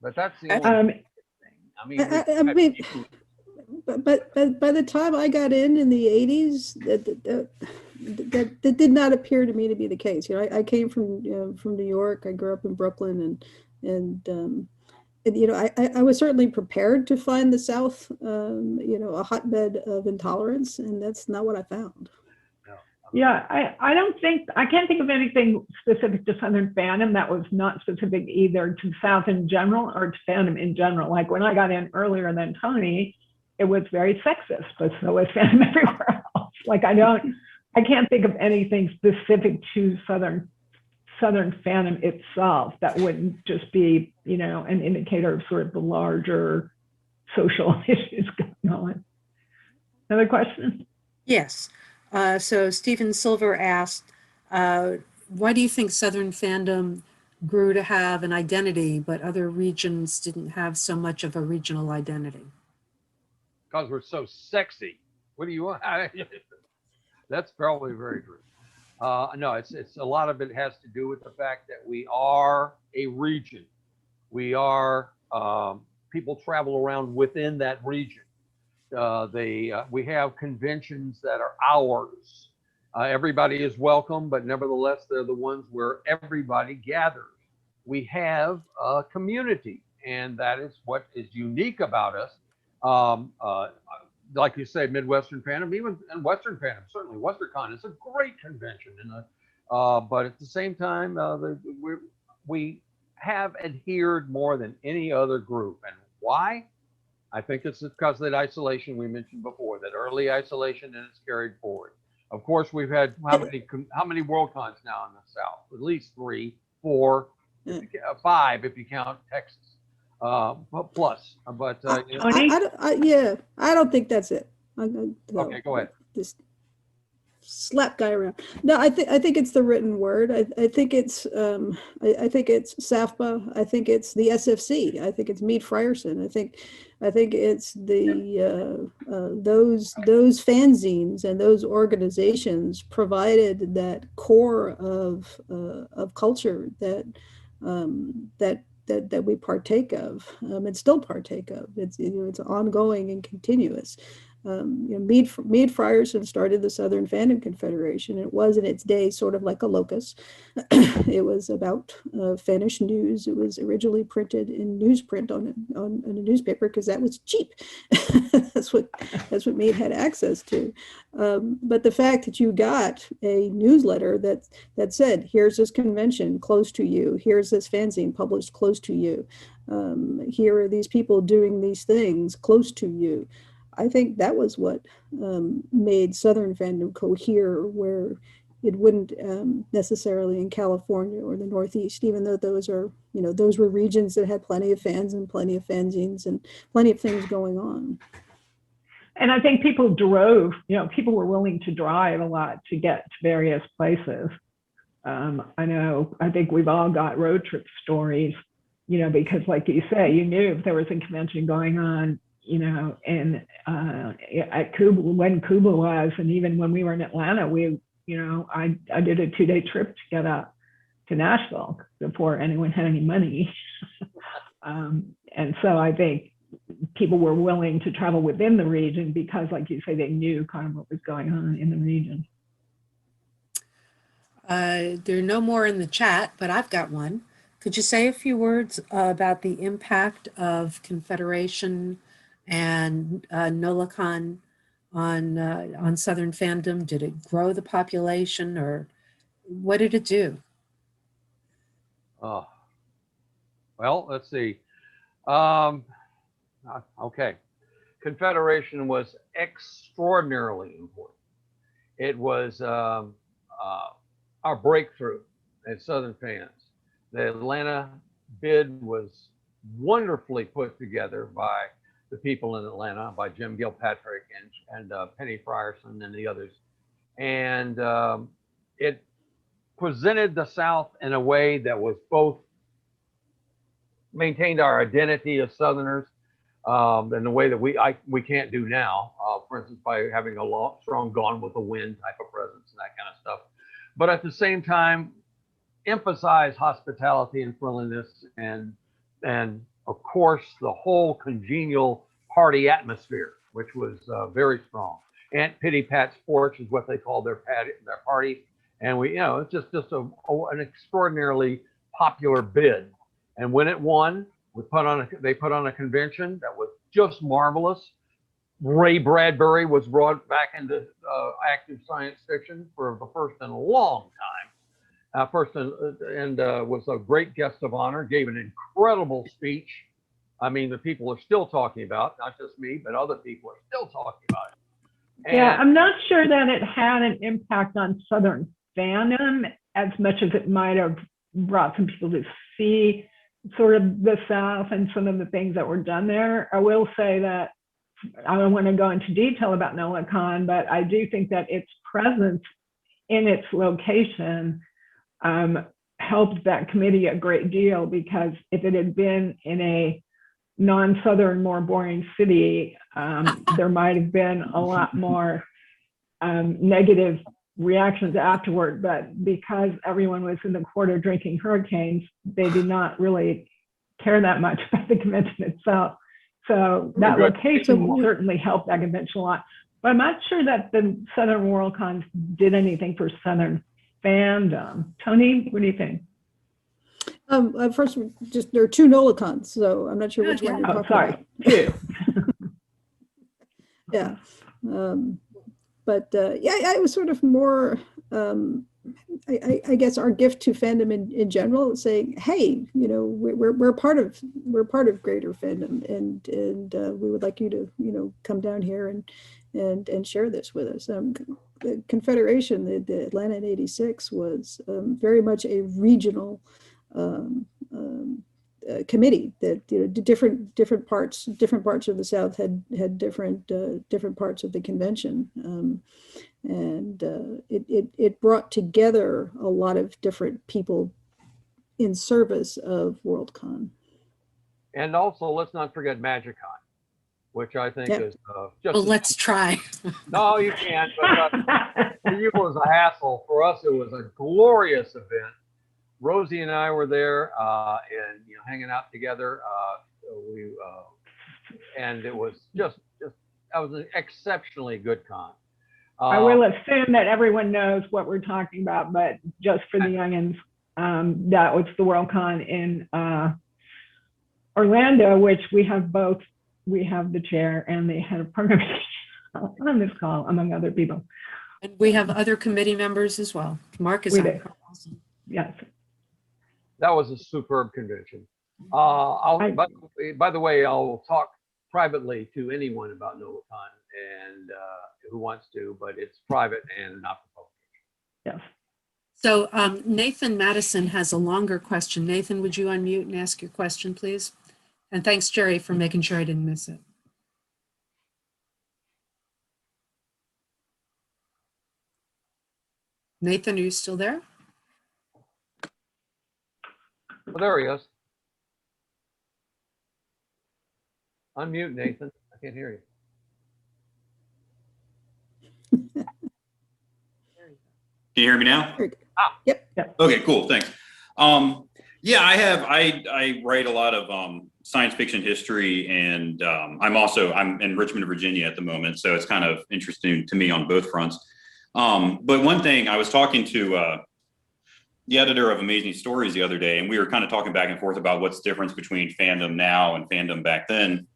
But that's the only thing. I mean, but by the time I got in the 80s, that did not appear to me to be the case. You know, I came from New York. I grew up in Brooklyn, and you know, I was certainly prepared to find the South, you know, a hotbed of intolerance, and that's not what I found. Yeah, I can't think of anything specific to Southern fandom that was not specific either to South in general or to fandom in general. Like when I got in earlier than Toni, it was very sexist, but so was fandom everywhere else. Like I can't think of anything specific to Southern fandom itself that wouldn't just be, you know, an indicator of sort of the larger social issues going on. Another question? Yes. So Stephen Silver asked, why do you think Southern fandom grew to have an identity, but other regions didn't have so much of a regional identity? Because we're so sexy. What do you want? That's probably very true. No, it's a lot of it has to do with the fact that we are a region. We are people travel around within that region. We have conventions that are ours. Everybody is welcome, but nevertheless, they're the ones where everybody gathers. We have a community, and that is what is unique about us. Like you say, Midwestern fandom, even in Western fandom, certainly Worldcons is a great convention, but at the same time, we have adhered more than any other group. And why? I think it's because of that isolation we mentioned before, that early isolation, and it's carried forward. Of course, we've had how many Worldcons now in the South? At least 3, 4, 5 if you count Texas. Plus, but I don't think that's it. Okay, go ahead. Just slap guy around. No, I think it's the written word. I think it's SAFPA. I think it's the SFC. I think it's Meade Frierson. I think it's the those fanzines and those organizations provided that core of culture that we partake of and still partake of. It's it's ongoing and continuous. Meade Frierson started the Southern Fandom Confederation. It was in its day sort of like a locus. It was about Finnish news. It was originally printed in newsprint on a newspaper because that was cheap. that's what Meade had access to. But the fact that you got a newsletter that said, here's this convention close to you, here's this fanzine published close to you, here are these people doing these things close to you. I think that was what made Southern fandom cohere, where it wouldn't necessarily in California or the Northeast, even though those are, those were regions that had plenty of fans and plenty of fanzines and plenty of things going on. And I think people drove, people were willing to drive a lot to get to various places. I think we've all got road trip stories, because like you say, you knew if there was a convention going on, and at Cuba, when Cuba was, and even when we were in Atlanta, I did a 2-day trip to get up to Nashville before anyone had any money. And so I think people were willing to travel within the region because, like you say, they knew kind of what was going on in the region. There are no more in the chat, but I've got one. Could you say a few words about the impact of Confederation and NOLACON on Southern fandom? Did it grow the population, or what did it do? Oh, well, let's see. Okay. Confederation was extraordinarily important. It was our breakthrough as Southern fans. The Atlanta bid was wonderfully put together by the people in Atlanta, by Jim Gilpatrick and Penny Frierson and the others. And it presented the South in a way that was both maintained our identity as Southerners in a way that we can't do now, for instance, by having a strong Gone with the Wind type of presence and that kind of stuff. But at the same time, emphasize hospitality and friendliness and of course the whole congenial party atmosphere, which was very strong. Aunt Pitty Pat's Porch is what they called their party, and it's just an extraordinarily popular bid. And when it won, they put on a convention that was just marvelous. Ray Bradbury was brought back into active science fiction for the first in a long time. Was a great guest of honor, gave an incredible speech. I mean, the people are still talking about, not just me, but other people are still talking about it. Yeah, I'm not sure that it had an impact on Southern fandom as much as it might have brought some people to see sort of the South and some of the things that were done there. I will say that I don't want to go into detail about NOLACON, but I do think that its presence in its location helped that committee a great deal, because if it had been in a non-Southern, more boring city, there might have been a lot more negative reactions afterward. But because everyone was in the quarter drinking hurricanes, they did not really care that much about the convention itself. So that location certainly helped that convention a lot. But I'm not sure that the Southern Worldcons did anything for Southern fandom. Toni, what do you think? First, just there are 2 NOLACONs, so I'm not sure which one you're talking about. Two. Yeah. It was sort of more, I guess our gift to fandom in general is saying, hey, we're part of greater fandom, and we would like you to come down here and share this with us. The Confederation, the Atlanta in '86 was very much a regional committee that different parts of the South had different parts of the convention, and it brought together a lot of different people in service of Worldcon. And also, let's not forget MagicCon, which I think is just. Well, let's try. No, you can't. But for you, it was a hassle. For us, it was a glorious event. Rosie and I were there, and hanging out together. And it was just that was an exceptionally good con. I will assume that everyone knows what we're talking about, but just for the youngins, that was the Worldcon in Orlando, which we have both. We have the chair and the head of programming on this call, among other people. And we have other committee members as well. Mark is on. Yes. That was a superb convention. By the way, I'll talk privately to anyone about NOLACON and who wants to, but it's private and not for publication. Yes. So Nathan Madison has a longer question. Nathan, would you unmute and ask your question, please? And thanks, Jerry, for making sure I didn't miss it. Nathan, are you still there? Oh, there he is. Unmute, Nathan. I can't hear you. Can you hear me now? Yep. Okay, cool. Thanks. Yeah, I write a lot of science fiction history, and I'm in Richmond, Virginia at the moment, so it's kind of interesting to me on both fronts. But one thing, I was talking to the editor of Amazing Stories the other day, and we were kind of talking back and forth about what's the difference between fandom now and fandom back then,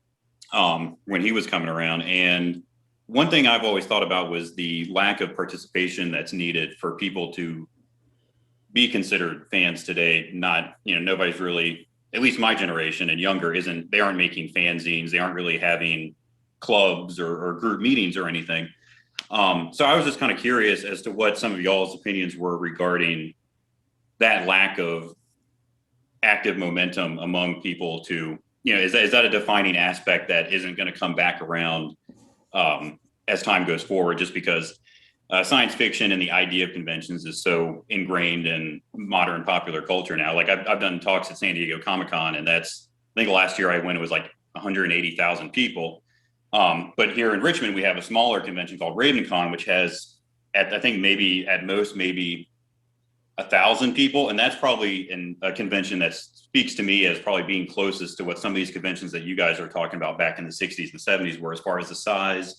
when he was coming around. And one thing I've always thought about was the lack of participation that's needed for people to be considered fans today. Not, nobody's really, at least my generation and younger, they aren't making fanzines. They aren't really having clubs or group meetings or anything. So I was just kind of curious as to what some of y'all's opinions were regarding that lack of active momentum among people to, is that a defining aspect that isn't going to come back around as time goes forward, just because science fiction and the idea of conventions is so ingrained in modern popular culture now. Like I've done talks at San Diego Comic-Con, and I think last year I went, it was like 180,000 people. But here in Richmond, we have a smaller convention called RavenCon, which has, I think maybe at most, maybe 1,000 people. And that's probably in a convention that speaks to me as probably being closest to what some of these conventions that you guys are talking about back in the 60s and 70s were, as far as the size,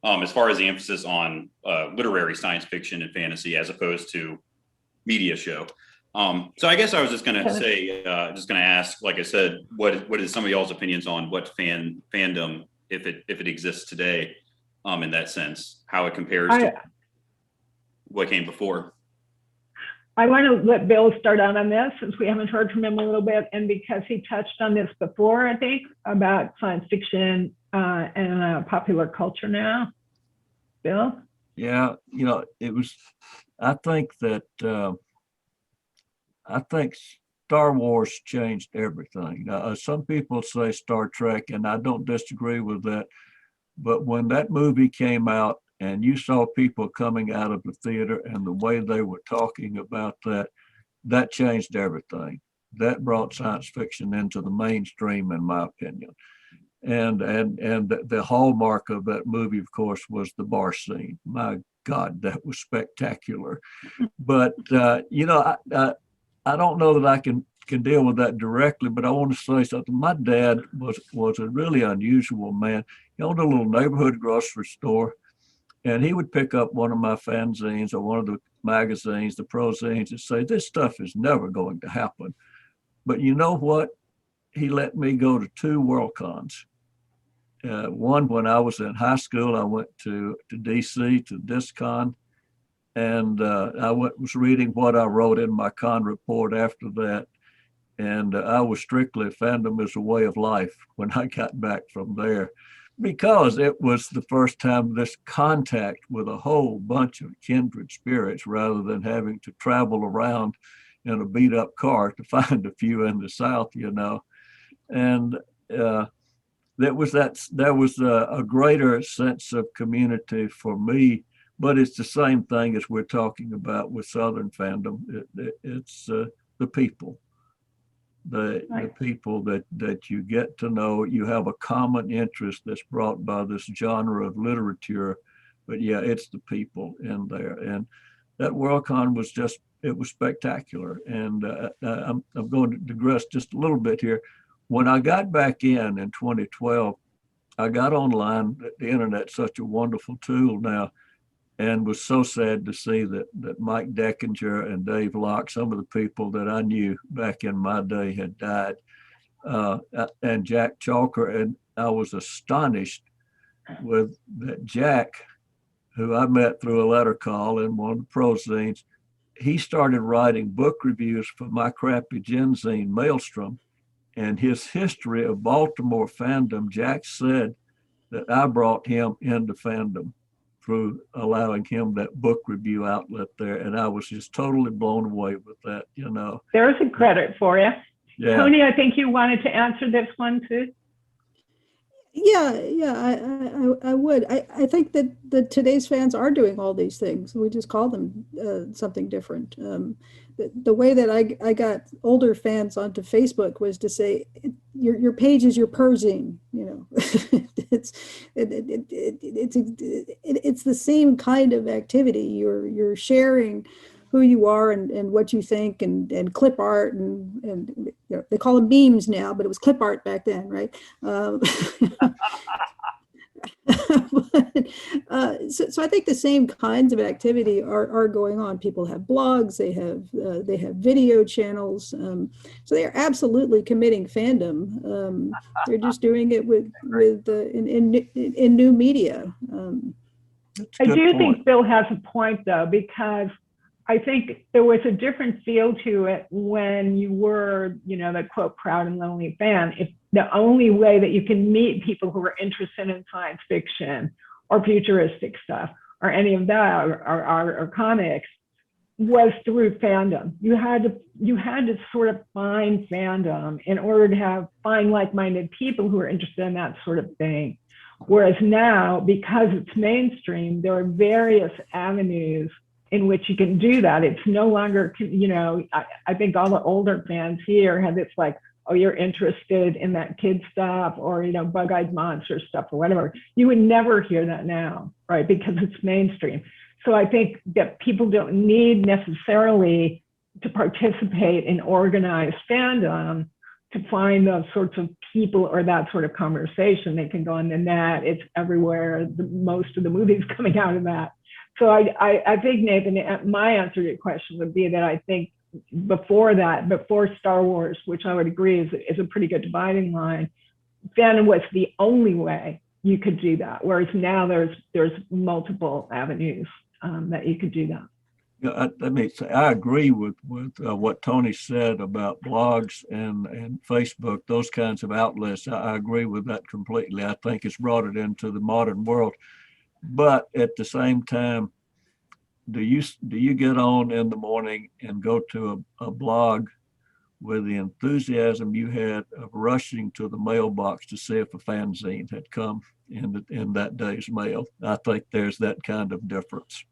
as far as the emphasis on literary science fiction and fantasy, as opposed to media show. So I guess I was just going to say, just going to ask, like I said, what is some of y'all's opinions on what fandom, if it exists today, in that sense, how it compares to what came before? I want to let Bill start out on this, since we haven't heard from him a little bit, and because he touched on this before, I think, about science fiction and popular culture now. Bill? Yeah, it was, I think Star Wars changed everything. Now, some people say Star Trek, and I don't disagree with that. But when that movie came out and you saw people coming out of the theater and the way they were talking about that changed everything. That brought science fiction into the mainstream, in my opinion. And the hallmark of that movie, of course, was the bar scene. My God, that was spectacular. But I don't know that I can deal with that directly, but I want to say something. My dad was a really unusual man. He owned a little neighborhood grocery store, and he would pick up one of my fanzines or one of the magazines, the prozines, and say, this stuff is never going to happen. But you know what? He let me go to 2 Worldcons. One, when I was in high school, I went to DC, to DisCon, and I was reading what I wrote in my con report after that. And I was strictly fandom as a way of life when I got back from there, because it was the first time this contact with a whole bunch of kindred spirits, rather than having to travel around in a beat up car to find a few in the South, And there was a greater sense of community for me, but it's the same thing as we're talking about with Southern Fandom. It's the people. The people that you get to know. You have a common interest that's brought by this genre of literature, but yeah, it's the people in there. And that Worldcon was it was spectacular. And I'm going to digress just a little bit here. When I got back in 2012, I got online. The internet's such a wonderful tool now, and was so sad to see that Mike Deckinger and Dave Locke, some of the people that I knew back in my day, had died, and Jack Chalker. And I was astonished with that Jack, who I met through a letter call in one of the prozines. He started writing book reviews for my crappy genzine, Maelstrom, and his history of Baltimore fandom. Jack said that I brought him into fandom through allowing him that book review outlet there. And I was just totally blown away with that, you know. There's a credit for you. Yeah. Toni, I think you wanted to answer this one too. I would. I think that today's fans are doing all these things. We just call them something different. The way that I got older fans onto Facebook was to say, your page is your perzine, you know. It's the same kind of activity. You're sharing who you are and what you think and clip art and you know, they call them memes now, but it was clip art back then, right? So I think the same kinds of activity are going on. People have blogs, they have video channels, so they are absolutely committing fandom. They're just doing it in new media. I do think Bill has a point though, because I think there was a different feel to it when you were, you know, the quote, proud and lonely fan. If the only way that you can meet people who are interested in science fiction or futuristic stuff or any of that or comics was through fandom. You had to sort of find fandom in order to find like-minded people who are interested in that sort of thing. Whereas now, because it's mainstream, there are various avenues in which you can do that. It's no longer, you know, I think all the older fans here have this like, oh, you're interested in that kid stuff or, you know, bug-eyed monster stuff or whatever. You would never hear that now, right? Because it's mainstream. So I think that people don't need necessarily to participate in organized fandom to find those sorts of people or that sort of conversation. They can go on the net, it's everywhere. Most of the movies coming out of that. So I think, Nathan, my answer to your question would be that I think before Star Wars, which I would agree is a pretty good dividing line, fandom was the only way you could do that. Whereas now there's multiple avenues that you could do that. Yeah, let me say, I agree with what Toni said about blogs and Facebook, those kinds of outlets. I agree with that completely. I think it's brought it into the modern world. But at the same time, do you get on in the morning and go to a blog with the enthusiasm you had of rushing to the mailbox to see if a fanzine had come in that day's mail? I think there's that kind of difference.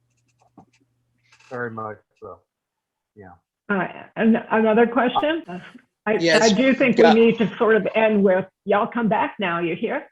Very much so. Yeah. And another question? Yes. I do think we need to sort of end with, y'all come back now, you hear?